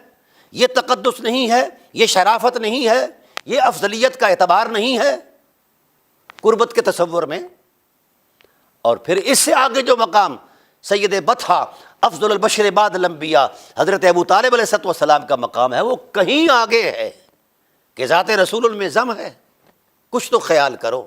A: یہ تقدس نہیں ہے، یہ شرافت نہیں ہے، یہ افضلیت کا اعتبار نہیں ہے قربت کے تصور میں۔ اور پھر اس سے آگے جو مقام سید بطحہ افضل البشر بعد الانبیاء حضرت ابو طالب علیہ السلام کا مقام ہے، وہ کہیں آگے ہے کہ ذات رسول میں ضم ہے۔ کچھ تو خیال کرو،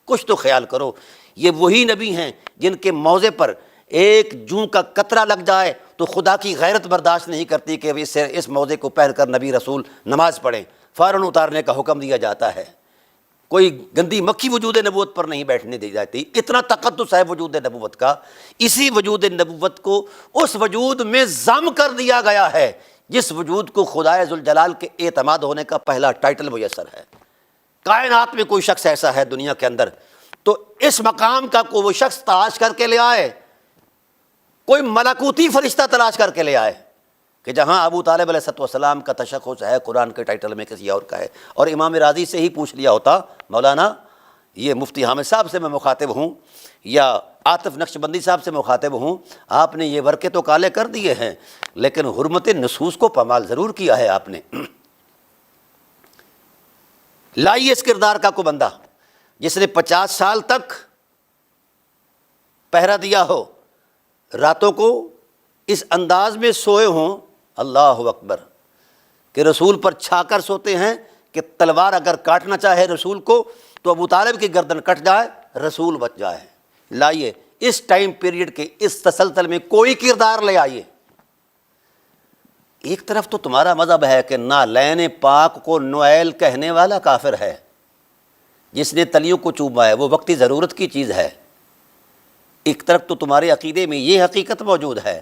A: کچھ تو خیال کرو۔ یہ وہی نبی ہیں جن کے موضع پر ایک جوں کا قطرہ لگ جائے تو خدا کی غیرت برداشت نہیں کرتی کہ اس موضع کو پہن کر نبی رسول نماز پڑھیں، فوراً اتارنے کا حکم دیا جاتا ہے۔ کوئی گندی مکھی وجود نبوت پر نہیں بیٹھنے دی جاتی، اتنا تقدس ہے وجود نبوت کا۔ اسی وجود نبوت کو اس وجود میں ضم کر دیا گیا ہے جس وجود کو خدائے ذوالجلال کے اعتماد ہونے کا پہلا ٹائٹل میسر ہے۔ کائنات میں کوئی شخص ایسا ہے دنیا کے اندر تو اس مقام کا کوئی شخص تلاش کر کے لے آئے، کوئی ملکوتی فرشتہ تلاش کر کے لے آئے کہ جہاں ابو طالب علیہ السلام کا تشخص ہے قرآن کے ٹائٹل میں کسی اور کا ہے۔ اور امام راضی سے ہی پوچھ لیا ہوتا، مولانا یہ مفتی حامد صاحب سے میں مخاطب ہوں یا عاطف نقشبندی صاحب سے مخاطب ہوں، آپ نے یہ ورقے تو کالے کر دیے ہیں لیکن حرمت نصوص کو پامال ضرور کیا ہے آپ نے۔ لائیے اس کردار کا کو بندہ جس نے 50 سال تک پہرا دیا ہو، راتوں کو اس انداز میں سوئے ہوں، اللہ اکبر، کہ رسول پر چھا کر سوتے ہیں کہ تلوار اگر کاٹنا چاہے رسول کو تو ابو طالب کی گردن کٹ جائے، رسول بچ جائے۔ لائیے اس ٹائم پیریڈ کے اس تسلسل میں کوئی کردار لے آئیے۔ ایک طرف تو تمہارا مذہب ہے کہ نالین پاک کو نویل کہنے والا کافر ہے، جس نے تلیوں کو چوما ہے، وہ وقتی ضرورت کی چیز ہے۔ ایک طرف تو تمہارے عقیدے میں یہ حقیقت موجود ہے،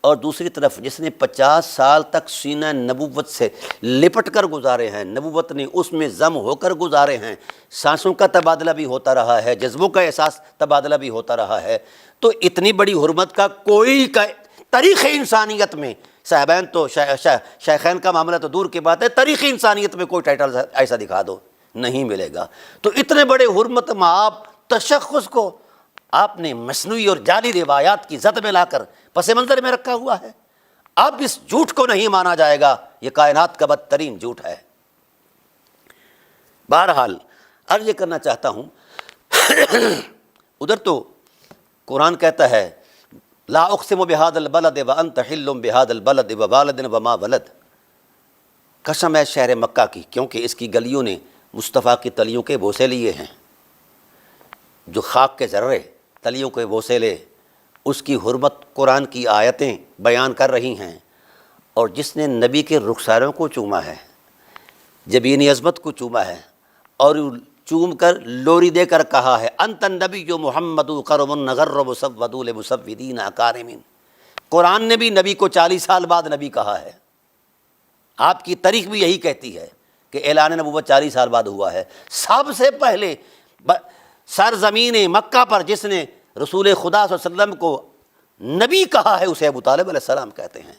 A: اور دوسری طرف جس نے 50 سال تک سینہ نبوت سے لپٹ کر گزارے ہیں، نبوت نے اس میں ضم ہو کر گزارے ہیں، سانسوں کا تبادلہ بھی ہوتا رہا ہے، جذبوں کا احساس تبادلہ بھی ہوتا رہا ہے، تو اتنی بڑی حرمت کا کوئی تاریخ انسانیت میں، صاحبین تو شیخین کا معاملہ تو دور کی بات ہے، تاریخ انسانیت میں کوئی ٹائٹل ایسا دکھا دو، نہیں ملے گا۔ تو اتنے بڑے حرمت مآب تشخص کو آپ نے مصنوعی اور جعلی روایات کی زد میں لا کر پس منظر میں رکھا ہوا ہے۔ اب اس جھوٹ کو نہیں مانا جائے گا، یہ کائنات کا بدترین جھوٹ ہے۔ بہرحال عرض یہ کرنا چاہتا ہوں، ادھر تو قرآن کہتا ہے لا اقسم بہذا البلد وانت حل بہذا البلد ووالد وما ولد، قسم ہے شہر مکہ کی، کیونکہ اس کی گلیوں نے مصطفیٰ کی تلیوں کے بوسے لیے ہیں۔ جو خاک کے ذرے تلیوں کے بوسے لے، اس کی حرمت قرآن کی آیتیں بیان کر رہی ہیں۔ اور جس نے نبی کے رخساروں کو چوما ہے، جبین عظمت کو چوما ہے، اور چوم کر لوری دے کر کہا ہے انت النبی محمد کرم نغر مسود لمسودین اکارمین، قرآن نے بھی نبی کو 40 سال بعد نبی کہا ہے۔ آپ کی تاریخ بھی یہی کہتی ہے کہ اعلان نبوت 40 سال بعد ہوا ہے۔ سب سے پہلے سرزمین مکہ پر جس نے رسول خدا صلی اللہ علیہ وسلم کو نبی کہا ہے، اسے ابو طالب علیہ السلام کہتے ہیں۔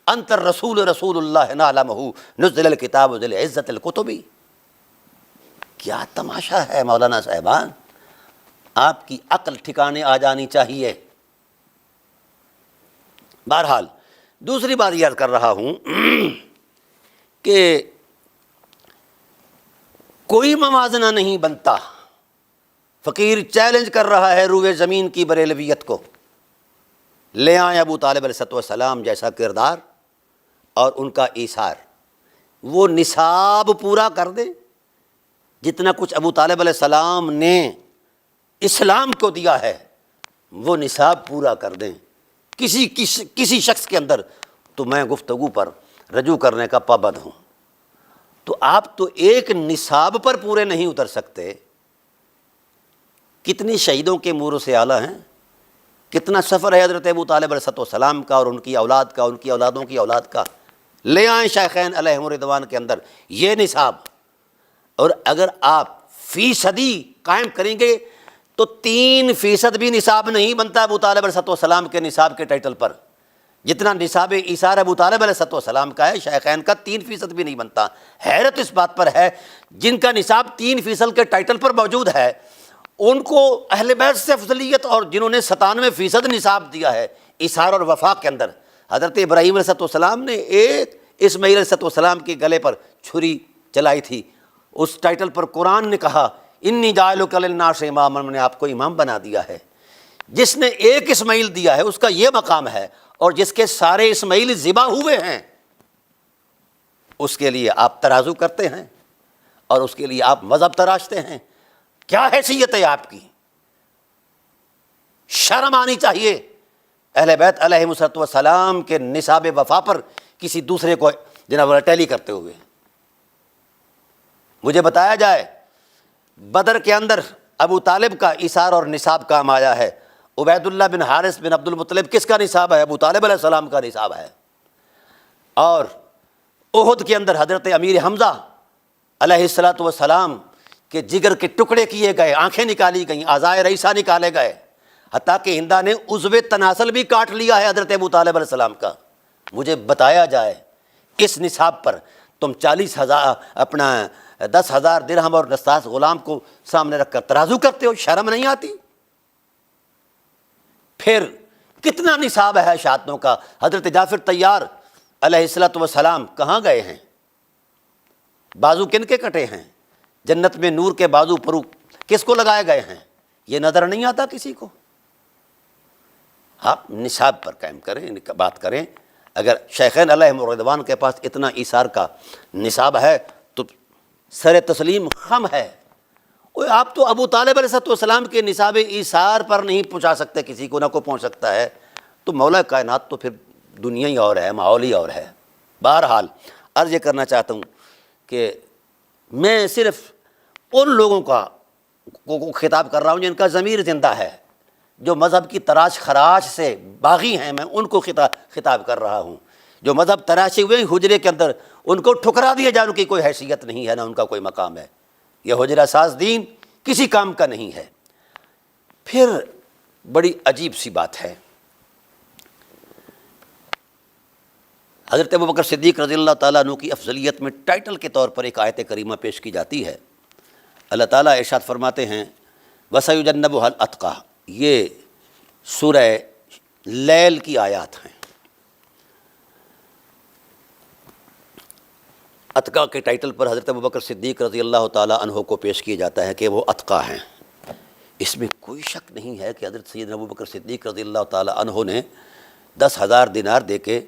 A: انت الرسول رسول اللہ نعلمہ نزل الکتاب ذی العزت الکتبی۔ کیا تماشا ہے مولانا صاحبان، آپ کی عقل ٹھکانے آ جانی چاہیے۔ بہرحال دوسری بات یاد کر رہا ہوں کہ کوئی موازنہ نہیں بنتا۔ فقیر چیلنج کر رہا ہے روئے زمین کی بریلویت کو، لے آئیں ابو طالب علیہ السلام جیسا کردار اور ان کا ایثار، وہ نصاب پورا کر دیں جتنا کچھ ابو طالب علیہ السلام نے اسلام کو دیا ہے، وہ نصاب پورا کر دیں۔ کسی شخص کے اندر تو میں گفتگو پر رجوع کرنے کا پابند ہوں۔ تو آپ تو ایک نصاب پر پورے نہیں اتر سکتے۔ کتنی شہیدوں کے مور سے اعلیٰ ہیں، کتنا سفر ہے حضرت ابو طالب علیہ السلام کا اور ان کی اولاد کا، ان کی اولادوں کی اولاد کا۔ لے آئیں شیخین علیہم الرضوان کے اندر یہ نصاب، اور اگر آپ فیصدی قائم کریں گے تو 3% بھی نصاب نہیں بنتا ابو طالب علیہ السلام کے نصاب کے ٹائٹل پر، جتنا نصاب ایثار ابو طالب علیہ السلام کا ہے شیخین کا 3% بھی نہیں بنتا۔ حیرت اس بات پر ہے جن کا نصاب 3% کے ٹائٹل پر موجود ہے، ان کو اہل بیت سے افضلیت، اور جنہوں نے 97% نصاب دیا ہے ایثار اور وفا کے اندر۔ حضرت ابراہیم علیہ السلام نے ایک اسماعیل علیہ السلام کے گلے پر چھری چلائی تھی، اس ٹائٹل پر قرآن نے کہا انی جاعلک للناس اماما، میں نے آپ کو امام بنا دیا ہے۔ جس نے ایک اسماعیل دیا ہے اس کا یہ مقام ہے، اور جس کے سارے اسماعیل ذبح ہوئے ہیں اس کے لیے آپ ترازو کرتے ہیں اور اس کے لیے آپ مذہب تراشتے ہیں۔ کیا حیثیت ہے آپ کی؟ شرم آنی چاہیے اہل بیت علیہم السلام کے نصاب وفا پر کسی دوسرے کو جناب ٹیلی کرتے ہوئے۔ مجھے بتایا جائے بدر کے اندر ابو طالب کا ایثار اور نصاب کام آیا ہے، عبید اللہ بن حارث بن عبد المطلب کس کا نصاب ہے؟ ابو طالب علیہ السلام کا نصاب ہے۔ اور احد کے اندر حضرت امیر حمزہ علیہ السلام کے جگر کے ٹکڑے کیے گئے، آنکھیں نکالی گئیں، اعضائے رئیسہ نکالے گئے، حتیٰ کہ ہندا نے عضو تناسل بھی کاٹ لیا ہے حضرت ابو طالب علیہ السلام کا۔ مجھے بتایا جائے اس نصاب پر تم 10,000 درہم اور نصاص غلام کو سامنے رکھ کر ترازو کرتے ہو، شرم نہیں آتی؟ پھر کتنا نصاب ہے شہادتوں کا؟ حضرت جعفر طیار علیہ السلام کہاں گئے ہیں؟ بازو کن کے کٹے ہیں؟ جنت میں نور کے بازو پرو کس کو لگائے گئے ہیں؟ یہ نظر نہیں آتا کسی کو؟ آپ نصاب پر قائم کریں، بات کریں۔ اگر شیخین علیہم الرضوان کے پاس اتنا ایثار کا نصاب ہے تو سر تسلیم خم ہے۔ آپ تو ابو طالب علیہ السلام کے نصاب ایثار پر نہیں پہنچا سکتے کسی کو، نہ کو پہنچ سکتا ہے، تو مولا کائنات تو پھر دنیا ہی اور ہے، ماحول ہی اور ہے۔ بہرحال عرض یہ کرنا چاہتا ہوں کہ میں صرف ان لوگوں کو خطاب کر رہا ہوں جن کا ضمیر زندہ ہے، جو مذہب کی تراش خراش سے باغی ہیں، میں ان کو خطاب کر رہا ہوں۔ جو مذہب تراشے ہوئے حجرے کے اندر، ان کو ٹھکرا دیا جائے، ان کی کوئی حیثیت نہیں ہے، نہ ان کا کوئی مقام ہے۔ یہ حجرہ ساز دین کسی کام کا نہیں ہے۔ پھر بڑی عجیب سی بات ہے، حضرت ابوبکر صدیق رضی اللہ تعالیٰ عنہ کی افضلیت میں ٹائٹل کے طور پر ایک آیت کریمہ پیش کی جاتی ہے۔ اللہ تعالیٰ ارشاد فرماتے ہیں وَسَيُجَنَّبُهَا الْأَتْقَى، یہ سورہ لیل کی آیات ہیں۔ اتقا کے ٹائٹل پر حضرت ابوبکر صدیق رضی اللہ تعالیٰ عنہ کو پیش کیا جاتا ہے کہ وہ اتقا ہیں۔ اس میں کوئی شک نہیں ہے کہ حضرت سیدنا ابوبکر صدیق رضی اللہ تعالیٰ عنہ نے 10,000 دینار دے کے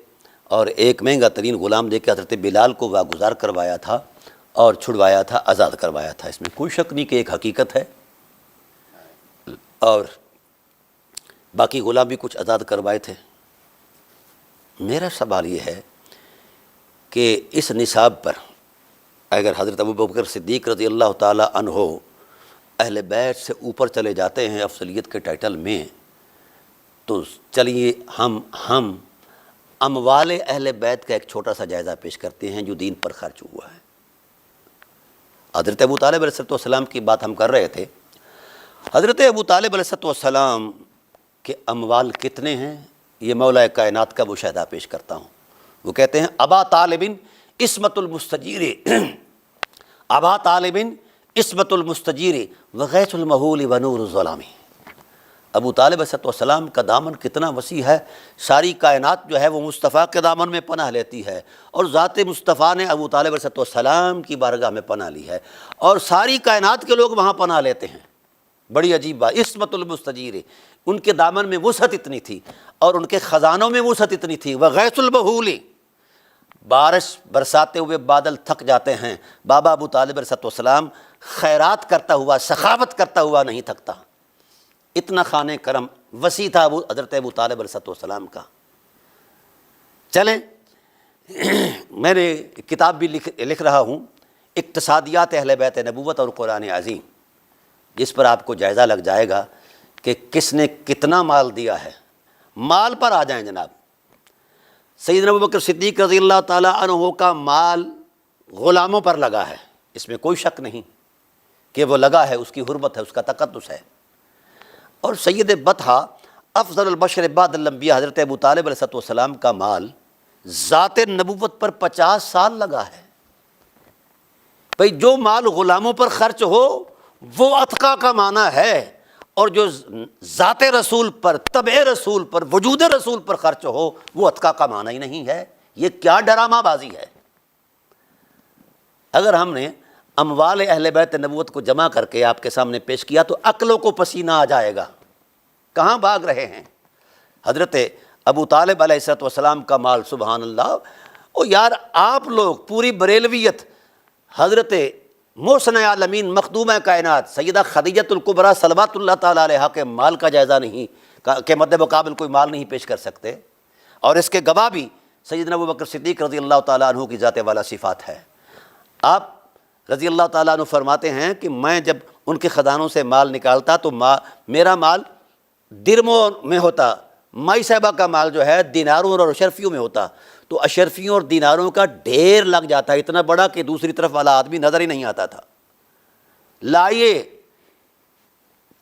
A: اور ایک مہنگا ترین غلام دے کے حضرت بلال کو واگزار کروایا تھا اور چھڑوایا تھا، آزاد کروایا تھا۔ اس میں کوئی شک نہیں کہ ایک حقیقت ہے، اور باقی غلام بھی کچھ آزاد کروائے تھے۔ میرا سوال یہ ہے کہ اس نصاب پر اگر حضرت ابوبکر صدیق رضی اللہ تعالیٰ عنہ اہل بیت سے اوپر چلے جاتے ہیں افضلیت کے ٹائٹل میں، تو چلیے ہم اموال اہل بیت کا ایک چھوٹا سا جائزہ پیش کرتے ہیں جو دین پر خرچ ہوا ہے۔ حضرت ابو طالب علیہ السلام کی بات ہم کر رہے تھے۔ حضرت ابو طالب علیہ السلام کے اموال کتنے ہیں، یہ مولا کائنات کا مشاہدہ پیش کرتا ہوں۔ وہ کہتے ہیں ابا طالب عصمت المستجیر، ابا طالب عصمت المستجیر وغیث المحول ونور الظلام۔ ابو طالب علیہ السلام کا دامن کتنا وسیع ہے، ساری کائنات جو ہے وہ مصطفیٰ کے دامن میں پناہ لیتی ہے، اور ذات مصطفیٰ نے ابو طالب علیہ السلام کی بارگاہ میں پناہ لی ہے، اور ساری کائنات کے لوگ وہاں پناہ لیتے ہیں۔ بڑی عجیب بات، عصمت المستجیر، ان کے دامن میں وسعت اتنی تھی اور ان کے خزانوں میں وسعت اتنی تھی۔ وغیث المحول، بارش برساتے ہوئے بادل تھک جاتے ہیں، بابا ابو طالب علیہ السلام خیرات کرتا ہوا، سخاوت کرتا ہوا نہیں تھکتا۔ اتنا خانہ کرم وسیع تھا حضرت ابو طالب علیہ السلام کا۔ چلیں، میں نے کتاب بھی لکھ رہا ہوں، اقتصادیات اہل بیت نبوت اور قرآن عظیم، جس پر آپ کو جائزہ لگ جائے گا کہ کس نے کتنا مال دیا ہے۔ مال پر آ جائیں جناب، سیدنا ابوبکر صدیق رضی اللہ تعالیٰ عنہ کا مال غلاموں پر لگا ہے، اس میں کوئی شک نہیں کہ وہ لگا ہے، اس کی حرمت ہے، اس کا تقدس ہے۔ اور سید بطحہ افضل البشر بعد الانبیاء حضرت ابو طالب علیہ السلام کا مال ذات نبوت پر 50 سال لگا ہے۔ بھئی جو مال غلاموں پر خرچ ہو وہ اتقا کا معنی ہے، اور جو ذات رسول پر، تبع رسول پر، وجود رسول پر خرچ ہو وہ اتقا کا معنی ہی نہیں ہے۔ یہ کیا ڈرامہ بازی ہے۔ اگر ہم نے اموال اہل بیت نبوت کو جمع کر کے آپ کے سامنے پیش کیا تو عقلوں کو پسینہ آ جائے گا، کہاں بھاگ رہے ہیں۔ حضرت ابو طالب علیہ السلام کا مال، سبحان اللہ، او یار آپ لوگ پوری بریلویت حضرت محسن عالمین مخدومہ کائنات سیدہ خدیجۃ الکبریٰ صلوات اللہ تعالیٰ علیہا کے مال کا جائزہ نہیں کے مد مقابل کوئی مال نہیں پیش کر سکتے، اور اس کے گواہ بھی سیدنا ابوبکر صدیق رضی اللہ تعالیٰ عنہ کی ذات والا صفات ہے۔ آپ رضی اللہ تعالیٰ عنہ فرماتے ہیں کہ میں جب ان کے خزانوں سے مال نکالتا تو میرا مال درموں میں ہوتا، مائی صاحبہ کا مال جو ہے دیناروں اور اشرفیوں میں ہوتا، تو اشرفیوں اور دیناروں کا ڈھیر لگ جاتا، اتنا بڑا کہ دوسری طرف والا آدمی نظر ہی نہیں آتا تھا۔ لائیے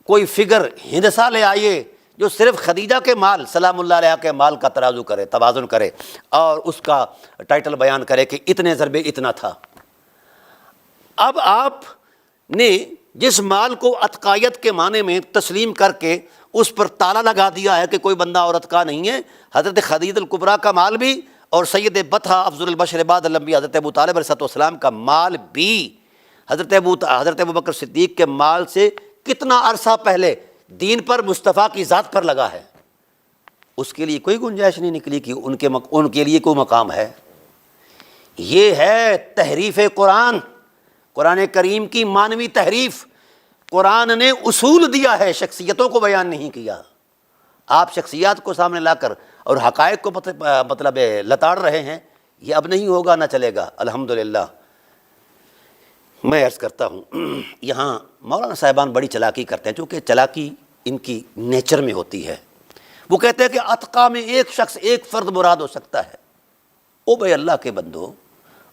A: کوئی فگر ہندسہ لے آئیے جو صرف خدیجہ کے مال سلام اللہ علیہ کے مال کا ترازو کرے، توازن کرے، اور اس کا ٹائٹل بیان کرے کہ اتنے ضربے اتنا تھا۔ اب آپ نے جس مال کو اتقائیت کے معنی میں تسلیم کر کے اس پر تالا لگا دیا ہے کہ کوئی بندہ عورت کا نہیں ہے، حضرت خدیجہ الکبریٰ کا مال بھی اور سید بطحہ افضل البشر بعد الانبیاء حضرت ابو طالب علیہ السلام کا مال بھی حضرت ابوبکر صدیق کے مال سے کتنا عرصہ پہلے دین پر، مصطفیٰ کی ذات پر لگا ہے۔ اس کے لیے کوئی گنجائش نہیں نکلی کہ ان کے لیے کوئی مقام ہے۔ یہ ہے تحریف قرآن، قرآن کریم کی مانوی تحریف۔ قرآن نے اصول دیا ہے، شخصیتوں کو بیان نہیں کیا۔ آپ شخصیات کو سامنے لا کر اور حقائق کو مطلب لتاڑ رہے ہیں، یہ اب نہیں ہوگا، نہ چلے گا۔ الحمدللہ میں عرض کرتا ہوں، یہاں مولانا صاحبان بڑی چلاکی کرتے ہیں، چونکہ چلاکی ان کی نیچر میں ہوتی ہے۔ وہ کہتے ہیں کہ اتقا میں ایک شخص، ایک فرد مراد ہو سکتا ہے۔ او بھائی اللہ کے بندو،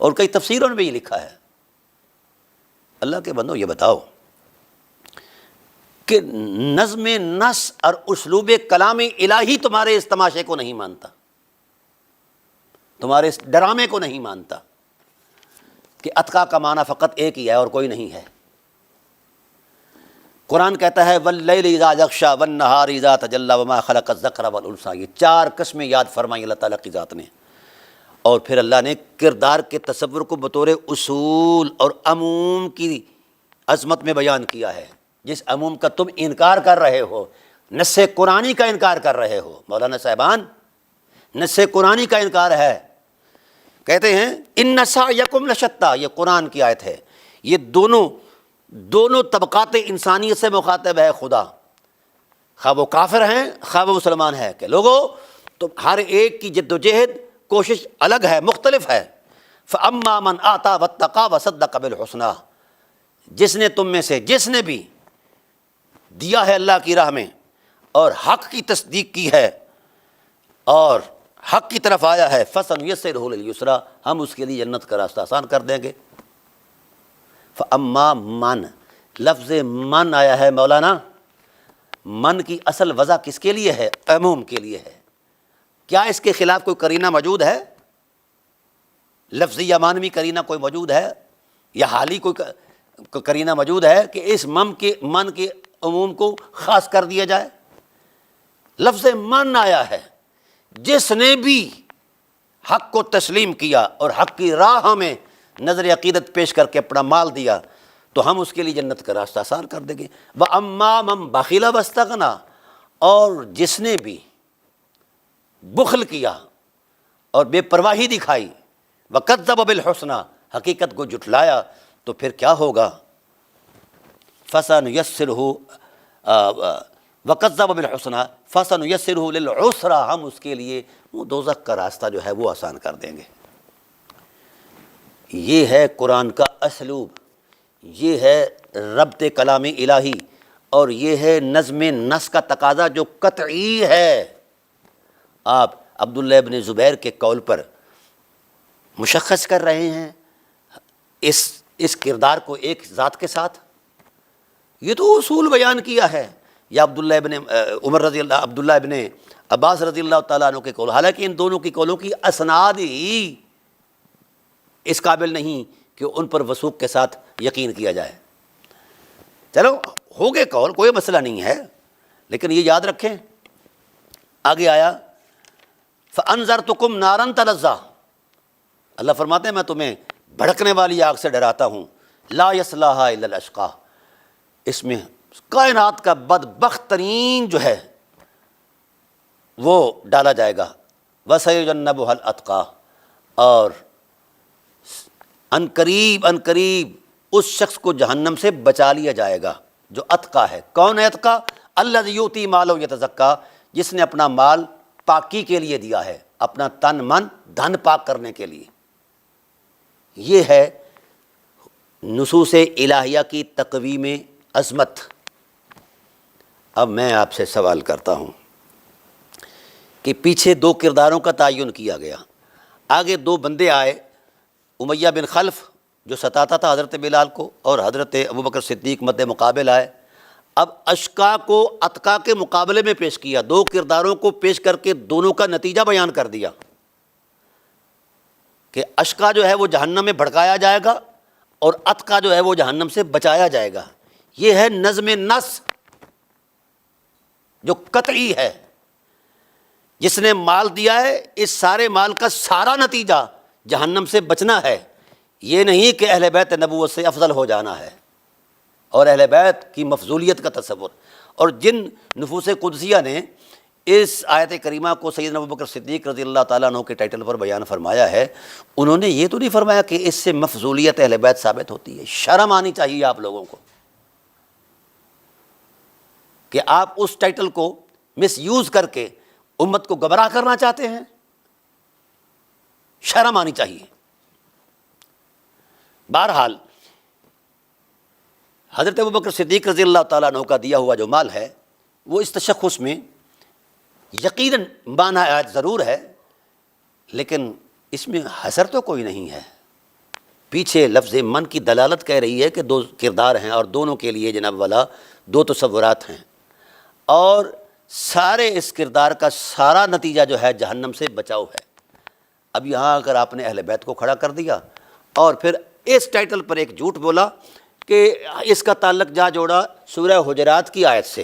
A: اور کئی تفسیروں میں بھی یہ لکھا ہے، اللہ کے بندو یہ بتاؤ کہ نظم نص اور اسلوب کلام الہی تمہارے اس تماشے کو نہیں مانتا، تمہارے اس ڈرامے کو نہیں مانتا کہ اتقا کا معنی فقط ایک ہی ہے اور کوئی نہیں ہے۔ قرآن کہتا ہے واللیل اذا یغشی والنہار اذا تجلی وما خلق الذکر والانثی، یہ 4 قسمیں یاد فرمائی اللہ تعالیٰ کی ذات نے، اور پھر اللہ نے کردار کے تصور کو بطور اصول اور عموم کی عظمت میں بیان کیا ہے۔ جس عموم کا تم انکار کر رہے ہو، نص قرآنی کا انکار کر رہے ہو، مولانا صاحبان نص قرآنی کا انکار ہے۔ کہتے ہیں ان سعیکم لشتی، یہ قرآن کی آیت ہے، یہ دونوں طبقات انسانیت سے مخاطب ہے خدا، خواہ وہ کافر ہیں خواہ وہ مسلمان ہیں، کہ لوگو تو ہر ایک کی جد و جہد کوشش الگ ہے، مختلف ہے۔ فاما من آتا واتقى وصدق بالحسنى، جس نے تم میں سے جس نے بھی دیا ہے اللہ کی راہ میں اور حق کی تصدیق کی ہے اور حق کی طرف آیا ہے، فسنيسره لليسرى، ہم اس کے لیے جنت کا راستہ آسان کر دیں گے۔ فاما من، لفظ من آیا ہے مولانا، من کی اصل وضع کس کے لیے ہے؟ عموم کے لیے ہے۔ کیا اس کے خلاف کوئی قرینہ موجود ہے؟ لفظی یا معنوی قرینہ کوئی موجود ہے، یا حالی کوئی قرینہ موجود ہے کہ اس من کے عموم کو خاص کر دیا جائے؟ لفظ من آیا ہے، جس نے بھی حق کو تسلیم کیا اور حق کی راہ میں نظر عقیدت پیش کر کے اپنا مال دیا تو ہم اس کے لیے جنت کا راستہ آسان کر دیں گے۔ وَأَمَّا مَن بَخِلَ وَاسْتَغْنَىٰ، اور جس نے بھی بخل کیا اور بے پرواہی دکھائی، وَكَذَّبَ بِالْحُسْنَىٰ، حقیقت کو جھٹلایا، تو پھر کیا ہوگا؟ فَسَنُيَسِّرُهُ وَكَذَّبَ بِالْحُسْنَىٰ فَسَنُيَسِّرُهُ لِلْعُسْرَىٰ، ہم اس کے لیے وہ دوزخ کا راستہ جو ہے وہ آسان کر دیں گے۔ یہ ہے قرآن کا اسلوب، یہ ہے ربط کلام الہی، اور یہ ہے نظم نص کا تقاضا جو قطعی ہے۔ آپ عبداللہ ابن زبیر کے قول پر مشخص کر رہے ہیں اس کردار کو ایک ذات کے ساتھ، یہ تو اصول بیان کیا ہے۔ یا عبداللہ ابن عباس رضی اللہ تعالیٰ عنہ کے قول، حالانکہ ان دونوں کی قولوں کی اسناد ہی اس قابل نہیں کہ ان پر وثوق کے ساتھ یقین کیا جائے۔ چلو ہو گئے قول، کوئی مسئلہ نہیں ہے، لیکن یہ یاد رکھیں آگے آیا فَأَنذَرْتُكُمْ نَارًا تَلَظَّىٰ، اللہ فرماتے ہیں میں تمہیں بھڑکنے والی آگ سے ڈراتا ہوں، لا يَصْلَاهَا إِلَّا الْأَشْقَىٰ، اس میں کائنات کا بدبخت ترین جو ہے وہ ڈالا جائے گا، وَسَيُجَنَّبُهَا الْأَتْقَىٰ، اور ان قریب اس شخص کو جہنم سے بچا لیا جائے گا جو اتقا ہے۔ کون ہے اتقا؟ الذی یؤتی مالہ یتزکیٰ، جس نے اپنا مال پاکی کے لیے دیا ہے، اپنا تن من دھن پاک کرنے کے لیے۔ یہ ہے نصوص الہیہ کی تقویم عظمت۔ اب میں آپ سے سوال کرتا ہوں کہ پیچھے 2 کرداروں کا تعین کیا گیا، آگے 2 بندے آئے، امیہ بن خلف جو ستاتا تھا حضرت بلال کو، اور حضرت ابوبکر صدیق مد مقابل آئے۔ اب اشقا کو اتقا کے مقابلے میں پیش کیا، 2 کرداروں کو پیش کر کے دونوں کا نتیجہ بیان کر دیا کہ اشقا جو ہے وہ جہنم میں بھڑکایا جائے گا اور اتقا جو ہے وہ جہنم سے بچایا جائے گا۔ یہ ہے نظم نص جو قطعی ہے۔ جس نے مال دیا ہے، اس سارے مال کا سارا نتیجہ جہنم سے بچنا ہے، یہ نہیں کہ اہل بیت نبوت سے افضل ہو جانا ہے اور اہل بیت کی مفضولیت کا تصور۔ اور جن نفوس قدسیہ نے اس آیت کریمہ کو سیدنا ابوبکر صدیق رضی اللہ تعالیٰ عنہ کے ٹائٹل پر بیان فرمایا ہے، انہوں نے یہ تو نہیں فرمایا کہ اس سے مفضولیت اہل بیت ثابت ہوتی ہے۔ شرم آنی چاہیے آپ لوگوں کو کہ آپ اس ٹائٹل کو مس یوز کر کے امت کو گمراہ کرنا چاہتے ہیں، شرم آنی چاہیے۔ بہرحال حضرت ابوبکر صدیق رضی اللہ تعالیٰ عنہ کا دیا ہوا جو مال ہے وہ اس تشخص میں یقیناً معنی آیت ضرور ہے، لیکن اس میں حصر تو کوئی نہیں ہے۔ پیچھے لفظ من کی دلالت کہہ رہی ہے کہ دو کردار ہیں اور دونوں کے لیے جناب والا دو تصورات ہیں، اور سارے اس کردار کا سارا نتیجہ جو ہے جہنم سے بچاؤ ہے۔ اب یہاں اگر آپ نے اہل بیت کو کھڑا کر دیا اور پھر اس ٹائٹل پر ایک جھوٹ بولا کہ اس کا تعلق جا جوڑا سورہ حجرات کی آیت سے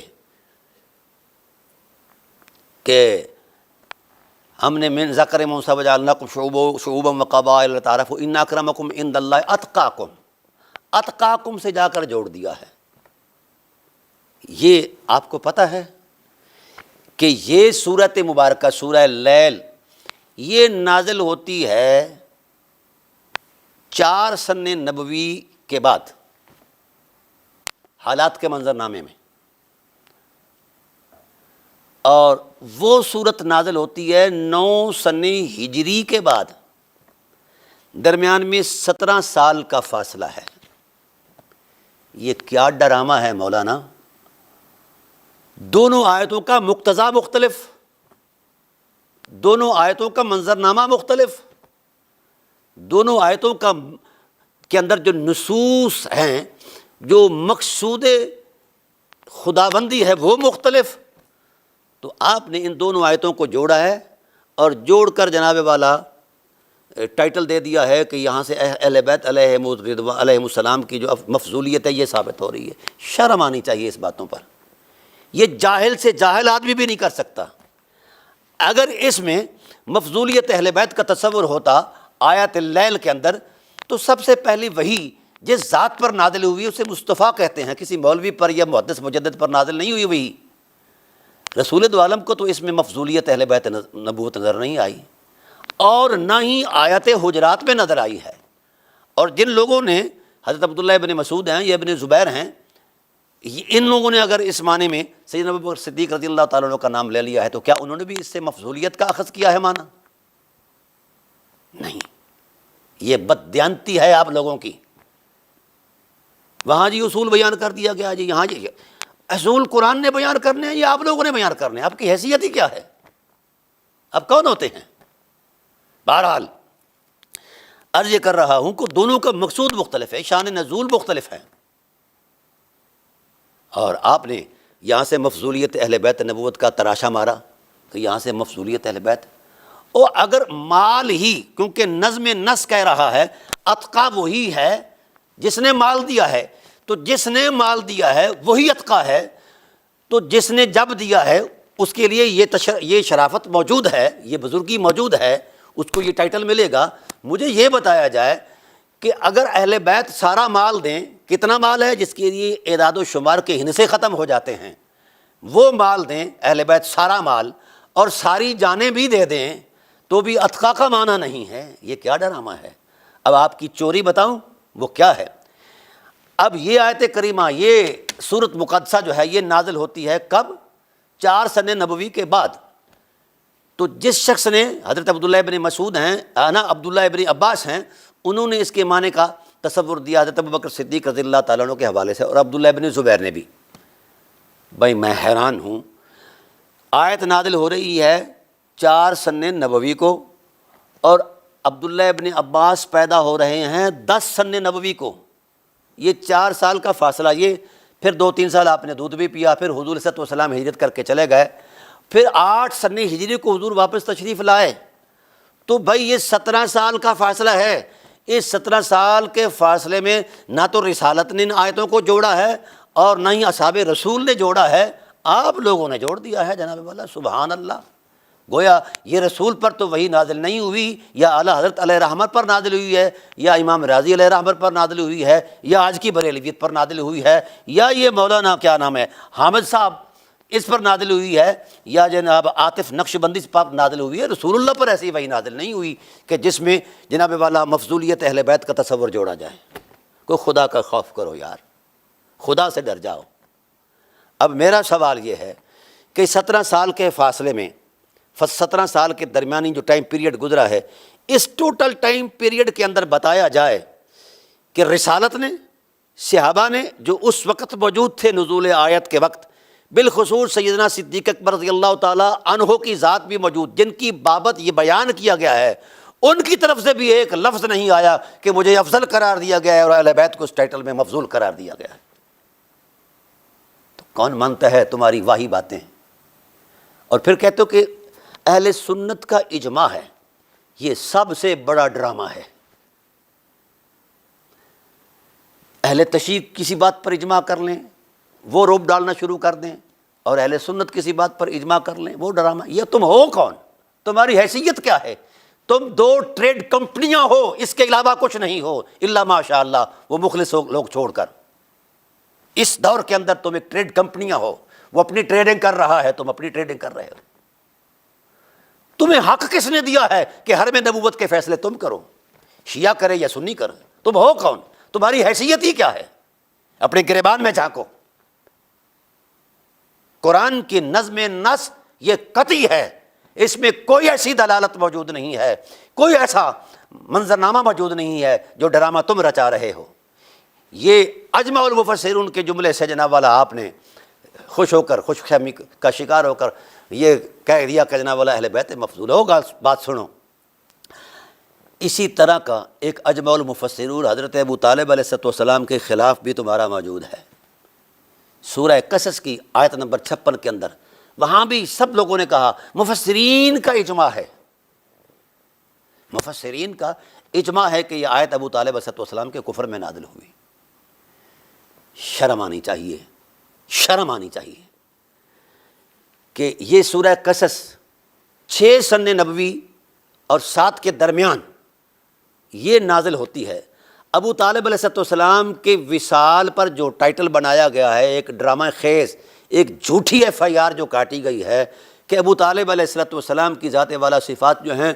A: کہ ہم نے من ذکر انثی وجعلناکم شعوبا وقبائل لتعارفوا ان اکرمکم عند اللہ اتقاکم، اتقاکم سے جا کر جوڑ دیا ہے۔ یہ آپ کو پتہ ہے کہ یہ سورۃ مبارکہ سورہ لیل یہ نازل ہوتی ہے 4 سن نبوی کے بعد حالات کے منظرنامے میں، اور وہ صورت نازل ہوتی ہے 9 سن ہجری کے بعد، درمیان میں 17 سال کا فاصلہ ہے۔ یہ کیا ڈرامہ ہے مولانا، دونوں آیتوں کا مقتضا مختلف، دونوں آیتوں کا منظرنامہ مختلف، دونوں آیتوں کے اندر جو نصوص ہیں، جو مقصود خداوندی ہے وہ مختلف۔ تو آپ نے ان دونوں آیتوں کو جوڑا ہے اور جوڑ کر جناب والا ٹائٹل دے دیا ہے کہ یہاں سے اہل بیت علیہم السلام کی جو مفضولیت ہے یہ ثابت ہو رہی ہے۔ شرم آنی چاہیے اس باتوں پر، یہ جاہل سے جاہل آدمی بھی نہیں کر سکتا۔ اگر اس میں مفضولیت اہل بیت کا تصور ہوتا آیت اللیل کے اندر، تو سب سے پہلی وحی جس ذات پر نازل ہوئی اسے مصطفیٰ کہتے ہیں، کسی مولوی پر یا محدث مجدد پر نازل نہیں ہوئی وحی۔ رسول دو عالم کو تو اس میں مفضولیت اہل بیت نبوت نظر نہیں آئی، اور نہ ہی آیت حجرات میں نظر آئی ہے۔ اور جن لوگوں نے حضرت عبداللہ ابن مسعود ہیں یا ابن زبیر ہیں، ان لوگوں نے اگر اس معنی میں سیدنا ابوبکر صدیق رضی اللہ تعالیٰ عنہ کا نام لے لیا ہے تو کیا انہوں نے بھی اس سے مفضولیت کا اخذ کیا ہے معنی؟ نہیں، یہ بددیانتی ہے آپ لوگوں کی۔ وہاں جی اصول بیان کر دیا گیا، جی یہاں جی اصول قرآن نے بیان کرنے ہیں یا آپ لوگوں نے بیان کرنے ہیں؟ آپ کی حیثیت ہی کیا ہے؟ آپ کون ہوتے ہیں؟ بہرحال عرض یہ کر رہا ہوں کہ دونوں کا مقصود مختلف ہے، شان نزول مختلف ہے، اور آپ نے یہاں سے مفضولیت اہل بیت نبوت کا تراشا مارا کہ یہاں سے مفضولیت اہل بیت، اور اگر مال ہی، کیونکہ نظم نص کہہ رہا ہے اتقا وہی ہے جس نے مال دیا ہے، تو جس نے مال دیا ہے وہی اتقا ہے، تو جس نے جب دیا ہے اس کے لیے یہ شرافت موجود ہے، یہ بزرگی موجود ہے، اس کو یہ ٹائٹل ملے گا۔ مجھے یہ بتایا جائے کہ اگر اہل بیت سارا مال دیں، کتنا مال ہے جس کے لیے اعداد و شمار کے ہندسے ختم ہو جاتے ہیں، وہ مال دیں اہل بیت سارا مال، اور ساری جانیں بھی دے دیں، تو بھی اتقا کا معنی نہیں ہے۔ یہ کیا ڈرامہ ہے؟ اب آپ کی چوری بتاؤں وہ کیا ہے؟ اب یہ آیت کریمہ، یہ سورت مقدسہ جو ہے یہ نازل ہوتی ہے کب؟ 4 سن نبوی کے بعد۔ تو جس شخص نے، حضرت عبداللہ ابن مسعود ہیں، عبداللہ ابن عباس ہیں، انہوں نے اس کے معنی کا تصور دیا حضرت ابوبکر صدیق رضی اللہ تعالیٰ عنہ کے حوالے سے، اور عبداللہ ابن زبیر نے بھی۔ بھائی میں حیران ہوں، آیت نازل ہو رہی ہے 4 سن نبوی کو، اور عبداللہ ابن عباس پیدا ہو رہے ہیں 10 سن نبوی کو۔ یہ 4 سال کا فاصلہ، یہ پھر 2-3 سال آپ نے دودھ بھی پیا، پھر حضور صلی اللہ علیہ وسلم ہجرت کر کے چلے گئے، پھر 8 سن ہجری کو حضور واپس تشریف لائے۔ تو بھائی یہ 17 سال کا فاصلہ ہے۔ اس 17 سال کے فاصلے میں نہ تو رسالت نے ان آیتوں کو جوڑا ہے اور نہ ہی اصحاب رسول نے جوڑا ہے، آپ لوگوں نے جوڑ دیا ہے جناب والا۔ سبحان اللہ، گویا یہ رسول پر تو وہی نازل نہیں ہوئی، یا اعلیٰ حضرت علیہ رحمت پر نازل ہوئی ہے، یا امام راضی علیہ رحمت پر نازل ہوئی ہے، یا آج کی بریلویت پر نازل ہوئی ہے، یا یہ مولانا کیا نام ہے حامد صاحب اس پر نازل ہوئی ہے یا جناب عاطف نقش بندی پر نازل ہوئی ہے؟ رسول اللہ پر ایسی وحی نازل نہیں ہوئی کہ جس میں جناب والا مفضولیت اہل بیت کا تصور جوڑا جائے۔ کوئی خدا کا خوف کرو یار، خدا سے ڈر جاؤ۔ اب میرا سوال یہ ہے کہ 17 سال کے فاصلے میں 17 سال کے درمیانی جو ٹائم پیریڈ گزرا ہے، اس ٹوٹل ٹائم پیریڈ کے اندر بتایا جائے کہ رسالت نے، صحابہ نے جو اس وقت موجود تھے نزول آیت کے وقت، بالخصوص سیدنا صدیق اکبر رضی اللہ تعالیٰ عنہ کی ذات بھی موجود، جن کی بابت یہ بیان کیا گیا ہے، ان کی طرف سے بھی ایک لفظ نہیں آیا کہ مجھے افضل قرار دیا گیا ہے اور اہل بیت کو اس ٹائٹل میں مفضول قرار دیا گیا ہے۔ تو کون مانتا ہے تمہاری واہی باتیں؟ اور پھر کہتے ہو کہ اہل سنت کا اجماع ہے، یہ سب سے بڑا ڈرامہ ہے۔ اہل تشیع کسی بات پر اجماع کر لیں، وہ روب ڈالنا شروع کر دیں، اور اہل سنت کسی بات پر اجماع کر لیں، وہ ڈرامہ۔ یہ تم ہو کون؟ تمہاری حیثیت کیا ہے؟ تم 2 ٹریڈ کمپنیاں ہو، اس کے علاوہ کچھ نہیں ہو، الا ماشاء اللہ وہ مخلص لوگ چھوڑ کر۔ اس دور کے اندر تم ایک ٹریڈ کمپنیاں ہو، وہ اپنی ٹریڈنگ کر رہا ہے، تم اپنی ٹریڈنگ کر رہے ہو۔ تمہیں حق کس نے دیا ہے کہ حرم نبوت کے فیصلے تم کرو، شیعہ کرے یا سنی کرے؟ تم ہو کون؟ تمہاری حیثیت ہی کیا ہے؟ اپنے گریبان میں جھانکو۔ قرآن کی نظم نص یہ قطعی ہے، اس میں کوئی ایسی دلالت موجود نہیں ہے، کوئی ایسا منظرنامہ موجود نہیں ہے جو ڈرامہ تم رچا رہے ہو۔ یہ اجماع المفسرین کے جملے سے جناب والا آپ نے خوش ہو کر، خوش فہمی کا شکار ہو کر یہ کہہ دیا کہ جناب والا اہل بیت مفضول ہوگا۔ بات سنو، اسی طرح کا ایک اجماع المفسرین حضرت ابو طالب علیہ السلام کے خلاف بھی تمہارا موجود ہے۔ سورہ قصص کی آیت نمبر 56 کے اندر وہاں بھی سب لوگوں نے کہا مفسرین کا اجماع ہے، مفسرین کا اجماع ہے کہ یہ آیت ابو طالب علیہ السلام کے کفر میں نازل ہوئی۔ شرم آنی چاہیے، شرم آنی چاہیے کہ یہ سورہ قصص 6 سن نبوی اور 7 کے درمیان یہ نازل ہوتی ہے۔ ابو طالب علیہ السلام کے وصال پر جو ٹائٹل بنایا گیا ہے، ایک ڈرامہ خیز، ایک جھوٹی FIR جو کاٹی گئی ہے کہ ابو طالب علیہ السلام کی ذات والا صفات جو ہیں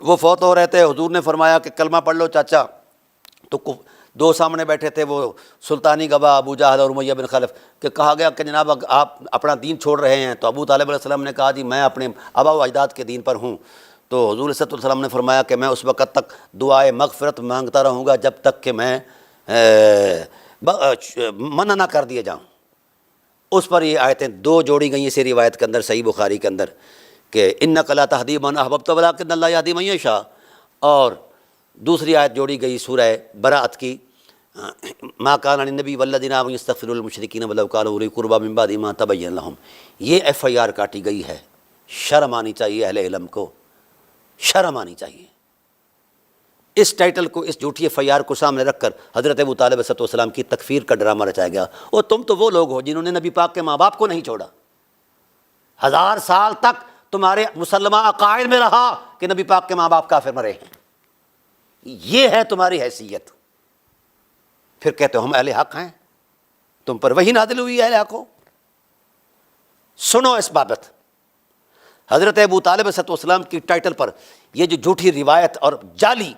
A: وہ فوت ہو رہے تھے، حضور نے فرمایا کہ کلمہ پڑھ لو چاچا، تو 2 سامنے بیٹھے تھے وہ سلطانی گواہ ابو جہل اور امیہ بن خلف، کہ کہا گیا کہ جناب آپ اپنا دین چھوڑ رہے ہیں، تو ابو طالب علیہ السلام نے کہا جی میں اپنے آبا و اجداد کے دین پر ہوں۔ تو حضور صلی اللہ علیہ وسلم نے فرمایا کہ میں اس وقت تک دعائے مغفرت مانگتا رہوں گا جب تک کہ میں منع نہ کر دیے جاؤں۔ اس پر یہ آیتیں 2 جوڑی گئی اسی روایت کے اندر، صحیح بخاری کے اندر، کہ انک لا تہدی من احببت ولکن اللہ یہدی من یشاء، اور دوسری آیت جوڑی گئی سورہ براءت کی، ما کان للنبی والذین آمنوا یستغفروا للمشرکین ولو کانوا اولی قربی من بعد ما تبین لہم۔ یہ FIR کاٹی گئی ہے۔ شرم آنی چاہیے اہل علم کو، شرم آنی چاہیے۔ اس ٹائٹل کو، اس جھوٹی FIR کو سامنے رکھ کر حضرت ابو طالب علیہ السلام کی تکفیر کا ڈرامہ رچایا گیا۔ اور تم تو وہ لوگ ہو جنہوں نے نبی پاک کے ماں باپ کو نہیں چھوڑا، 1000 سال تک تمہارے مسلمہ عقائد میں رہا کہ نبی پاک کے ماں باپ کافر مرے ہیں۔ یہ ہے تمہاری حیثیت۔ پھر کہتے ہو ہم اہل حق ہیں، تم پر وہی نازل ہوئی ہے اہل حق ہو۔ سنو اس بابت، حضرت ابو طالب علیہ السلام کی ٹائٹل پر یہ جو جھوٹی روایت اور جعلی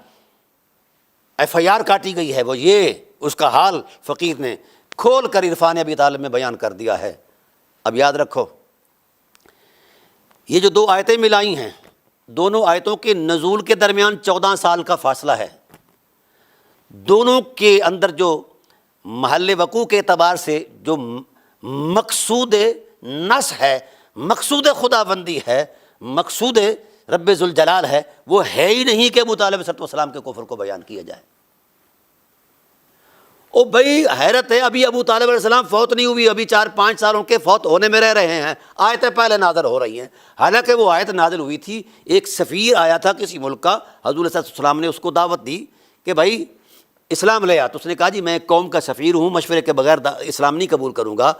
A: FIR کاٹی گئی ہے، وہ یہ اس کا حال فقیر نے کھول کر عرفان ابی طالب میں بیان کر دیا ہے۔ اب یاد رکھو، یہ جو 2 آیتیں ملائی ہیں، دونوں آیتوں کے نزول کے درمیان 14 سال کا فاصلہ ہے۔ دونوں کے اندر جو محل وقوع کے اعتبار سے جو مقصود نص ہے، مقصود خداوندی ہے، مقصود رب ذوالجلال ہے، وہ ہے ہی نہیں کہ ابو طالب علیہ السلام کے کفر کو بیان کیا جائے۔ او بھائی حیرت ہے، ابھی ابو طالب علیہ السلام فوت نہیں ہوئی، ابھی 4-5 سالوں کے فوت ہونے میں رہ رہے ہیں، آیتیں پہلے نازل ہو رہی ہیں۔ حالانکہ وہ آیت نازل ہوئی تھی، ایک سفیر آیا تھا کسی ملک کا، حضور صلی اللہ علیہ وسلم نے اس کو دعوت دی کہ بھائی اسلام لے آ۔ تو اس نے کہا جی میں ایک قوم کا سفیر ہوں، مشورے کے بغیر اسلام نہیں قبول کروں گا۔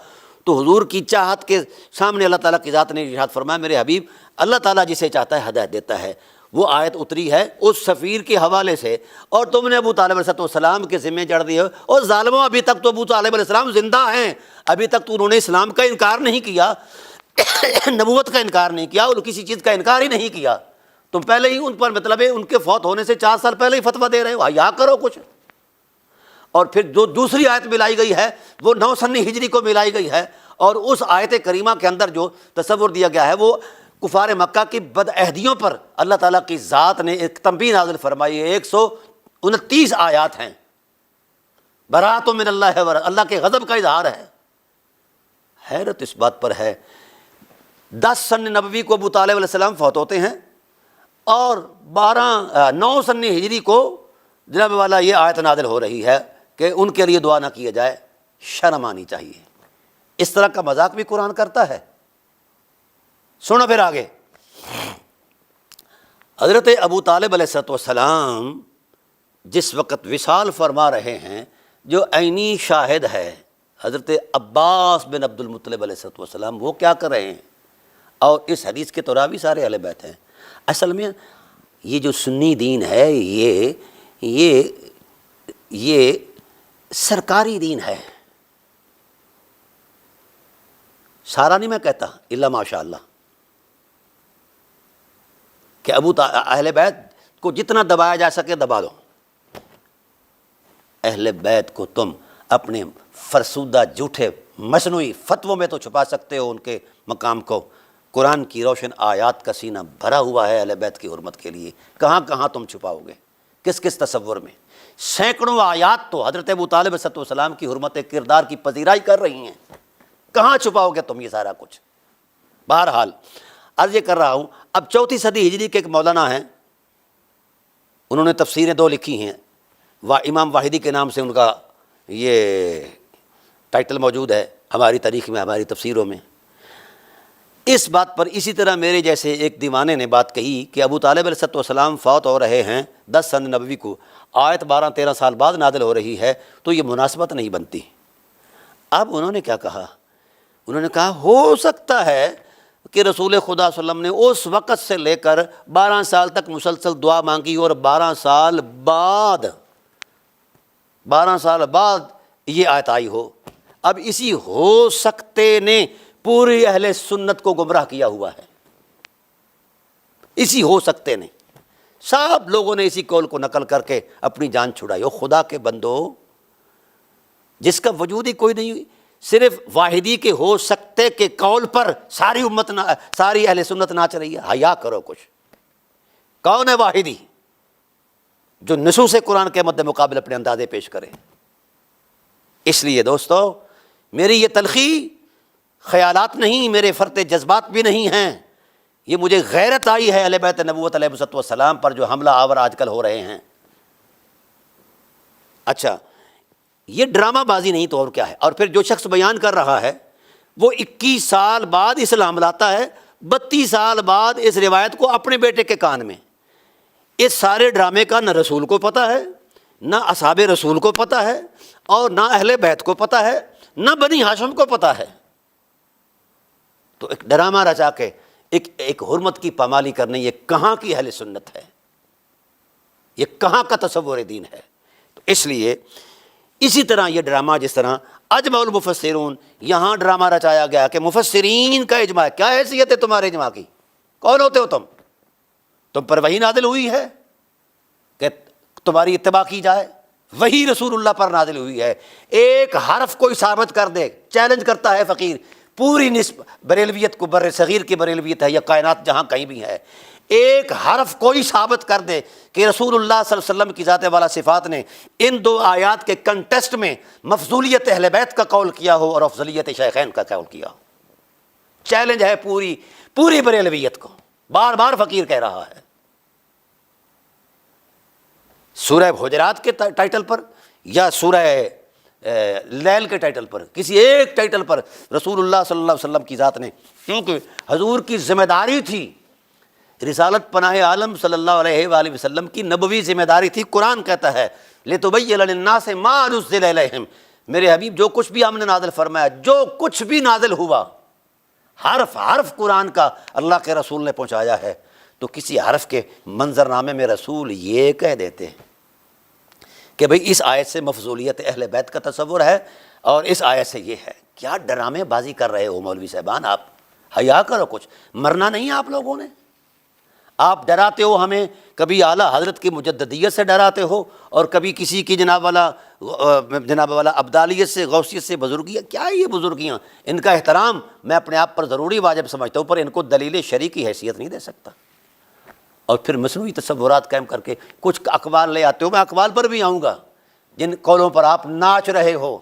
A: تو حضور کی چاہت کے سامنے اللہ تعالیٰ کی ذات نے ارشاد فرمایا میرے حبیب، اللہ تعالیٰ جسے چاہتا ہے ہدایت دیتا ہے، وہ آیت اتری ہے اس سفیر کے حوالے سے، اور تم نے ابو طالب علیہ السلام کے ذمہ جڑ دیے ہو۔ اور ظالموں، ابھی تک تو ابو طالب علیہ السلام زندہ ہیں، ابھی تک تو انہوں نے اسلام کا انکار نہیں کیا، نبوت کا انکار نہیں کیا، اور کسی چیز کا انکار ہی نہیں کیا۔ تم پہلے ہی ان پر مطلب ہے ان کے فوت ہونے سے 4 سال پہلے ہی فتویٰ دے رہے ہو، حیا کرو کچھ۔ اور پھر جو دوسری آیت ملائی گئی ہے وہ 9 سن ہجری کو ملائی گئی ہے، اور اس آیت کریمہ کے اندر جو تصور دیا گیا ہے وہ کفار مکہ کی بدعہدیوں پر اللہ تعالیٰ کی ذات نے ایک تنبیہ نازل فرمائی ہے۔ 129 آیات ہیں، براۃ من اللہ، اللہ کے غضب کا اظہار ہے۔ حیرت اس بات پر ہے 10 سن نبوی کو ابو طالب علیہ السلام فوت ہوتے ہیں، اور 9 سن ہجری کو جناب والا یہ آیت نازل ہو رہی ہے کہ ان کے لیے دعا نہ کیا جائے۔ شرم آنی چاہیے، اس طرح کا مذاق بھی قرآن کرتا ہے۔ سنو پھر آگے، حضرت ابو طالب علیہ السلام جس وقت وصال فرما رہے ہیں، جو عینی شاہد ہے حضرت عباس بن عبد المطلب علیہ السلام، وہ کیا کر رہے ہیں، اور اس حدیث کے تو راوی سارے اہل بیت ہیں۔ اصل میں یہ جو سنی دین ہے یہ سرکاری دین ہے، سارا نہیں میں کہتا الا ماشاء اللہ، کہ اہل بیت کو جتنا دبایا جا سکے دبا دو۔ اہل بیت کو تم اپنے فرسودہ جھوٹے مصنوعی فتووں میں تو چھپا سکتے ہو ان کے مقام کو، قرآن کی روشن آیات کا سینہ بھرا ہوا ہے اہل بیت کی حرمت کے لیے، کہاں کہاں تم چھپاؤ گے، کس کس تصور میں؟ سینکڑوں آیات تو حضرت ابو طالب علیہ السلام کی حرمت کردار کی پذیرائی کر رہی ہیں، کہاں چھپاؤ گے تم یہ سارا کچھ؟ بہرحال عرض یہ کر رہا ہوں، اب 4 صدی ہجری کے ایک مولانا ہیں، انہوں نے تفسیریں 2 لکھی ہیں، امام واحدی کے نام سے ان کا یہ ٹائٹل موجود ہے ہماری تاریخ میں، ہماری تفسیروں میں۔ اس بات پر اسی طرح میرے جیسے ایک دیوانے نے بات کہی کہ ابو طالب علیہ السلام فوت ہو رہے ہیں 10 سن نبوی کو، آیت 12-13 سال بعد نازل ہو رہی ہے، تو یہ مناسبت نہیں بنتی۔ اب انہوں نے کیا کہا؟ انہوں نے کہا ہو سکتا ہے کہ رسول خدا صلی اللہ علیہ وسلم نے اس وقت سے لے کر 12 سال تک مسلسل دعا مانگی، اور 12 سال بعد یہ آیت آئی ہو۔ اب اسی ہو سکتے نے پوری اہل سنت کو گمراہ کیا ہوا ہے، اسی ہو سکتے نے سب لوگوں نے اسی قول کو نقل کر کے اپنی جان چھڑائی۔ ہو خدا کے بندو، جس کا وجود ہی کوئی نہیں، صرف واحدی کے ہو سکتے کے قول پر ساری امت ساری اہل سنت ناچ رہی ہے۔ حیا کرو کچھ۔ کون ہے واحدی جو نصوص قرآن کے مد مقابل اپنے اندازے پیش کرے؟ اس لیے دوستو، میری یہ تلخی خیالات نہیں، میرے فرط جذبات بھی نہیں ہیں، یہ مجھے غیرت آئی ہے اہل بیت نبوت علیہ السلام پر جو حملہ آور آج کل ہو رہے ہیں۔ اچھا، یہ ڈرامہ بازی نہیں تو اور کیا ہے؟ اور پھر جو شخص بیان کر رہا ہے وہ 21 سال بعد اسلام لاتا ہے، 32 سال بعد اس روایت کو اپنے بیٹے کے کان میں۔ اس سارے ڈرامے کا نہ رسول کو پتہ ہے، نہ اصحاب رسول کو پتہ ہے، اور نہ اہل بیت کو پتہ ہے، نہ بنی ہاشم کو پتہ ہے۔ تو ایک ڈرامہ رچا کے ایک حرمت کی پامالی کرنے، یہ کہاں کی اہل سنت ہے؟ یہ کہاں کا تصور دین ہے؟ تو اس لیے اسی طرح یہ ڈرامہ، جس طرح اجمع المفسرون، یہاں ڈرامہ رچایا گیا کہ مفسرین کا اجماع ہے۔ کیا حیثیت ہے تمہارے اجماع کی؟ کون ہوتے ہو تم پر وحی نازل ہوئی ہے کہ تمہاری اتباع کی جائے؟ وہی رسول اللہ پر نازل ہوئی ہے۔ ایک حرف کوئی ثابت کر دے، چیلنج کرتا ہے فقیر، پوری نسب بریلویت کو، بر صغیر کی بریلویت ہے یا کائنات جہاں کہیں بھی ہے، ایک حرف کوئی ثابت کر دے کہ رسول اللہ صلی اللہ علیہ وسلم کی ذات والا صفات نے ان 2 آیات کے کنٹیسٹ میں مفضولیت اہل بیت کا قول کیا ہو اور افضلیت شیخین کا قول کیا ہو۔ چیلنج ہے پوری بریلویت کو، بار بار فقیر کہہ رہا ہے۔ سورہ حجرات کے ٹائٹل پر یا سورہ لیل کے ٹائٹل پر، کسی ایک ٹائٹل پر رسول اللہ صلی اللہ علیہ وسلم کی ذات نے، کیونکہ حضور کی ذمہ داری تھی، رسالت پناہ عالم صلی اللہ علیہ وآلہ وسلم کی نبوی ذمہ داری تھی۔ قرآن کہتا ہے لِتُبَيِّنَ لِلنَّاسِ مَا نُزِّلَ إِلَيْهِمْ، میرے حبیب جو کچھ بھی ہم نے نازل فرمایا، جو کچھ بھی نازل ہوا، حرف حرف قرآن کا اللہ کے رسول نے پہنچایا ہے، تو کسی حرف کے منظرنامے میں رسول یہ کہہ دیتے ہیں کہ بھئی اس آیت سے مفضولیت اہل بیت کا تصور ہے اور اس آیت سے یہ ہے۔ کیا ڈرامے بازی کر رہے ہو مولوی صاحبان آپ؟ حیا کرو، کچھ مرنا نہیں ہے آپ لوگوں نے؟ آپ ڈراتے ہو ہمیں، کبھی اعلیٰ حضرت کی مجددیت سے ڈراتے ہو اور کبھی کسی کی جناب والا ابدالیت سے، غوثیت سے، بزرگیاں۔ کیا ہے یہ بزرگیاں؟ ان کا احترام میں اپنے آپ پر ضروری واجب سمجھتا ہوں، پر ان کو دلیل شرعی کی حیثیت نہیں دے سکتا۔ اور پھر مصنوعی تصورات قائم کر کے کچھ اقوال لے آتے ہو، میں اقوال پر بھی آؤں گا جن قولوں پر آپ ناچ رہے ہو،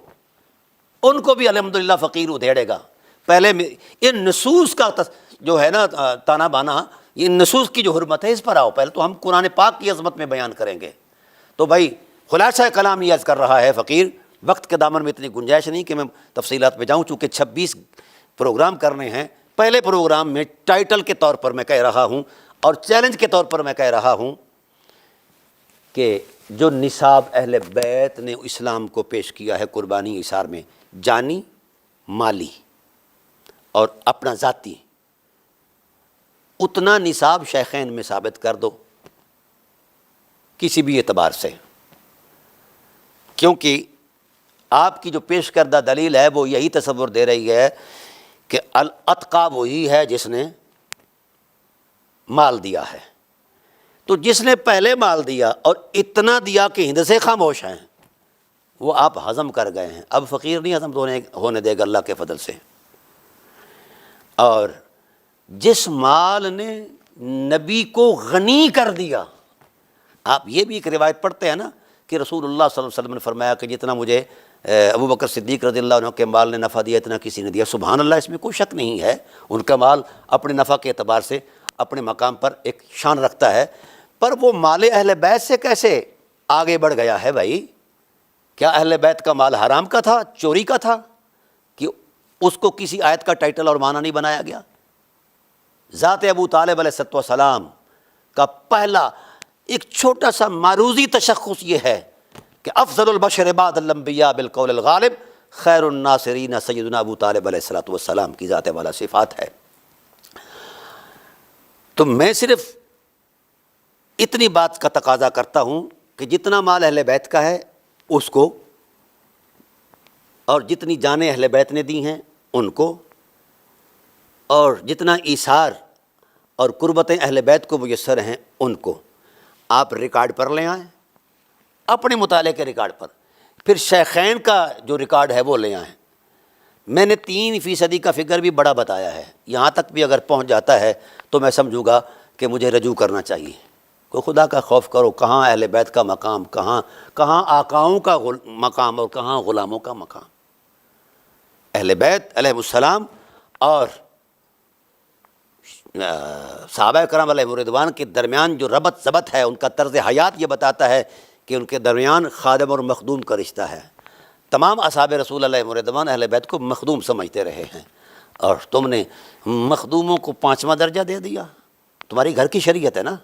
A: ان کو بھی الحمدللہ فقیر ادھیڑے گا۔ پہلے ان نصوص کا جو ہے نا تانا بانا، یہ نصوص کی جو حرمت ہے اس پر آؤ۔ پہلے تو ہم قرآن پاک کی عظمت میں بیان کریں گے۔ تو بھائی خلاصہ کلام یہ عرض کر رہا ہے فقیر، وقت کے دامن میں اتنی گنجائش نہیں کہ میں تفصیلات پہ جاؤں، چونکہ 26 پروگرام کرنے ہیں۔ پہلے پروگرام میں ٹائٹل کے طور پر میں کہہ رہا ہوں اور چیلنج کے طور پر میں کہہ رہا ہوں کہ جو نصاب اہل بیت نے اسلام کو پیش کیا ہے قربانی ایثار میں، جانی، مالی اور اپنا ذاتی، اتنا نصاب شیخین میں ثابت کر دو کسی بھی اعتبار سے، کیونکہ آپ کی جو پیش کردہ دلیل ہے وہ یہی تصور دے رہی ہے کہ الاتقا وہی ہے جس نے مال دیا ہے۔ تو جس نے پہلے مال دیا اور اتنا دیا کہ ہند سے خاموش ہیں، وہ آپ ہضم کر گئے ہیں، اب فقیر نہیں ہضم ہونے دے گا اللہ کے فضل سے۔ اور جس مال نے نبی کو غنی کر دیا، آپ یہ بھی ایک روایت پڑھتے ہیں نا کہ رسول اللہ صلی اللہ علیہ وسلم نے فرمایا کہ جتنا مجھے ابو بکر صدیق رضی اللہ عنہ کے مال نے نفع دیا اتنا کسی نے دیا۔ سبحان اللہ، اس میں کوئی شک نہیں ہے، ان کا مال اپنے نفع کے اعتبار سے اپنے مقام پر ایک شان رکھتا ہے، پر وہ مال اہل بیت سے کیسے آگے بڑھ گیا ہے بھائی؟ کیا اہل بیت کا مال حرام کا تھا، چوری کا تھا، کہ اس کو کسی آیت کا ٹائٹل اور معنی نہیں بنایا گیا؟ ذات ابو طالب علیہ السلام کا پہلا ایک چھوٹا سا معروضی تشخص یہ ہے کہ افضل البشر بعد الانبیاء بالقول الغالب خیر الناصرین سیدنا ابو طالب علیہ السلام کی ذات والا صفات ہے۔ تو میں صرف اتنی بات کا تقاضا کرتا ہوں کہ جتنا مال اہل بیت کا ہے اس کو، اور جتنی جانیں اہل بیت نے دی ہیں ان کو، اور جتنا ایثار اور قربتیں اہل بیت کو میسر ہیں ان کو آپ ریکارڈ پر لے آئیں، اپنے مطالعے کے ریکارڈ پر۔ پھر شیخین کا جو ریکارڈ ہے وہ لے آئیں۔ میں نے 3% کا فگر بھی بڑا بتایا ہے، یہاں تک بھی اگر پہنچ جاتا ہے تو میں سمجھوں گا کہ مجھے رجوع کرنا چاہیے۔ کوئی خدا کا خوف کرو، کہاں اہل بیت کا مقام، کہاں آقاؤں کا مقام اور کہاں غلاموں کا مقام۔ اہل بیت علیہ السلام اور صحابہ کرام علیہ رضوان کے درمیان جو ربط ضبط ہے، ان کا طرز حیات یہ بتاتا ہے کہ ان کے درمیان خادم اور مخدوم کا رشتہ ہے۔ تمام اصحاب رسول علیہ رضوان اہل بیت کو مخدوم سمجھتے رہے ہیں، اور تم نے مخدوموں کو 5واں درجہ دے دیا۔ تمہاری گھر کی شریعت ہے نا،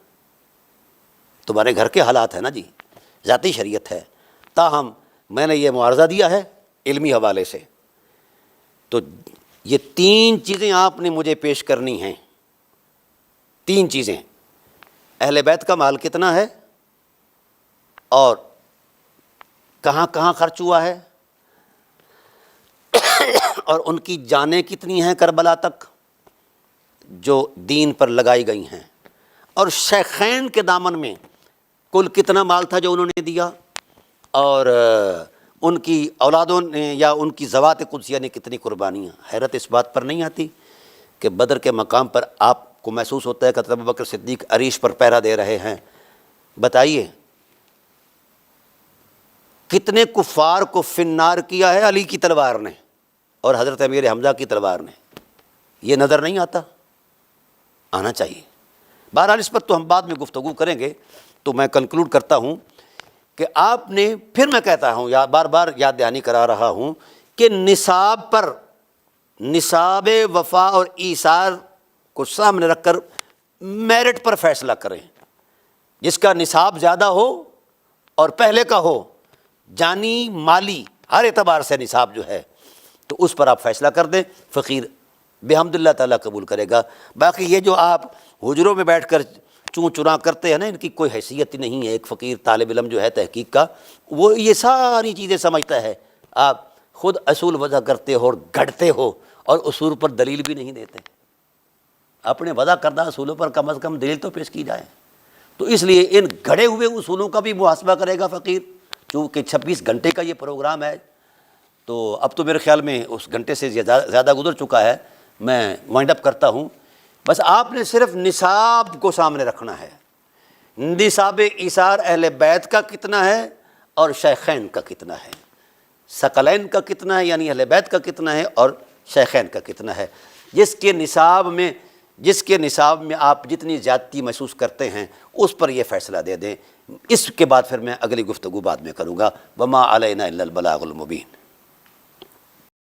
A: تمہارے گھر کے حالات ہیں نا جی، ذاتی شریعت ہے۔ تاہم میں نے یہ معارضہ دیا ہے علمی حوالے سے۔ تو یہ 3 چیزیں آپ نے مجھے پیش کرنی ہیں، 3 چیزیں: اہل بیت کا مال کتنا ہے، اور کہاں کہاں خرچ ہوا ہے، اور ان کی جانیں کتنی ہیں کربلا تک جو دین پر لگائی گئی ہیں، اور شیخین کے دامن میں کل کتنا مال تھا جو انہوں نے دیا، اور ان کی اولادوں نے یا ان کی ذوات قدسیہ نے کتنی قربانیاں۔ حیرت اس بات پر نہیں آتی کہ بدر کے مقام پر آپ کو محسوس ہوتا ہے کہ ابو بکر صدیق عریش پر پہرا دے رہے ہیں؟ بتائیے کتنے کفار کو فنار کیا ہے علی کی تلوار نے اور حضرت امیر حمزہ کی تلوار نے؟ یہ نظر نہیں آتا؟ آنا چاہیے۔ بہرحال اس پر تو ہم بعد میں گفتگو کریں گے۔ تو میں کنکلوڈ کرتا ہوں کہ آپ نے، پھر میں کہتا ہوں، بار بار یاد دہانی کرا رہا ہوں کہ نصاب پر، نصاب وفا اور ایثار کو سامنے رکھ کر میرٹ پر فیصلہ کریں۔ جس کا نصاب زیادہ ہو اور پہلے کا ہو، جانی مالی ہر اعتبار سے نصاب جو ہے، تو اس پر آپ فیصلہ کر دیں۔ فقیر بحمد اللہ تعالیٰ قبول کرے گا۔ باقی یہ جو آپ حجروں میں بیٹھ کر چوں چنا کرتے ہیں نا، ان کی کوئی حیثیت نہیں ہے۔ ایک فقیر طالب علم جو ہے تحقیق کا، وہ یہ ساری چیزیں سمجھتا ہے، آپ خود اصول وضع کرتے ہو اور گھڑتے ہو اور اصول پر دلیل بھی نہیں دیتے۔ اپنے وضع کردہ اصولوں پر کم از کم دلیل تو پیش کی جائے۔ تو اس لیے ان گھڑے ہوئے اصولوں کا بھی محاسبہ کرے گا فقیر، چونکہ 26 گھنٹے کا یہ پروگرام ہے، تو اب تو میرے خیال میں اس گھنٹے سے زیادہ گزر چکا ہے، میں وائنڈ اپ کرتا ہوں۔ بس آپ نے صرف نصاب کو سامنے رکھنا ہے، نصاب ایثار اہل بیت کا کتنا ہے اور شیخین کا کتنا ہے، ثقلین کا کتنا ہے یعنی اہل بیت کا کتنا ہے اور شیخین کا کتنا ہے۔ جس کے نصاب میں آپ جتنی زیادتی محسوس کرتے ہیں اس پر یہ فیصلہ دے دیں۔ اس کے بعد پھر میں اگلی گفتگو بعد میں کروں گا۔ وما علینا الا البلاغ المبین۔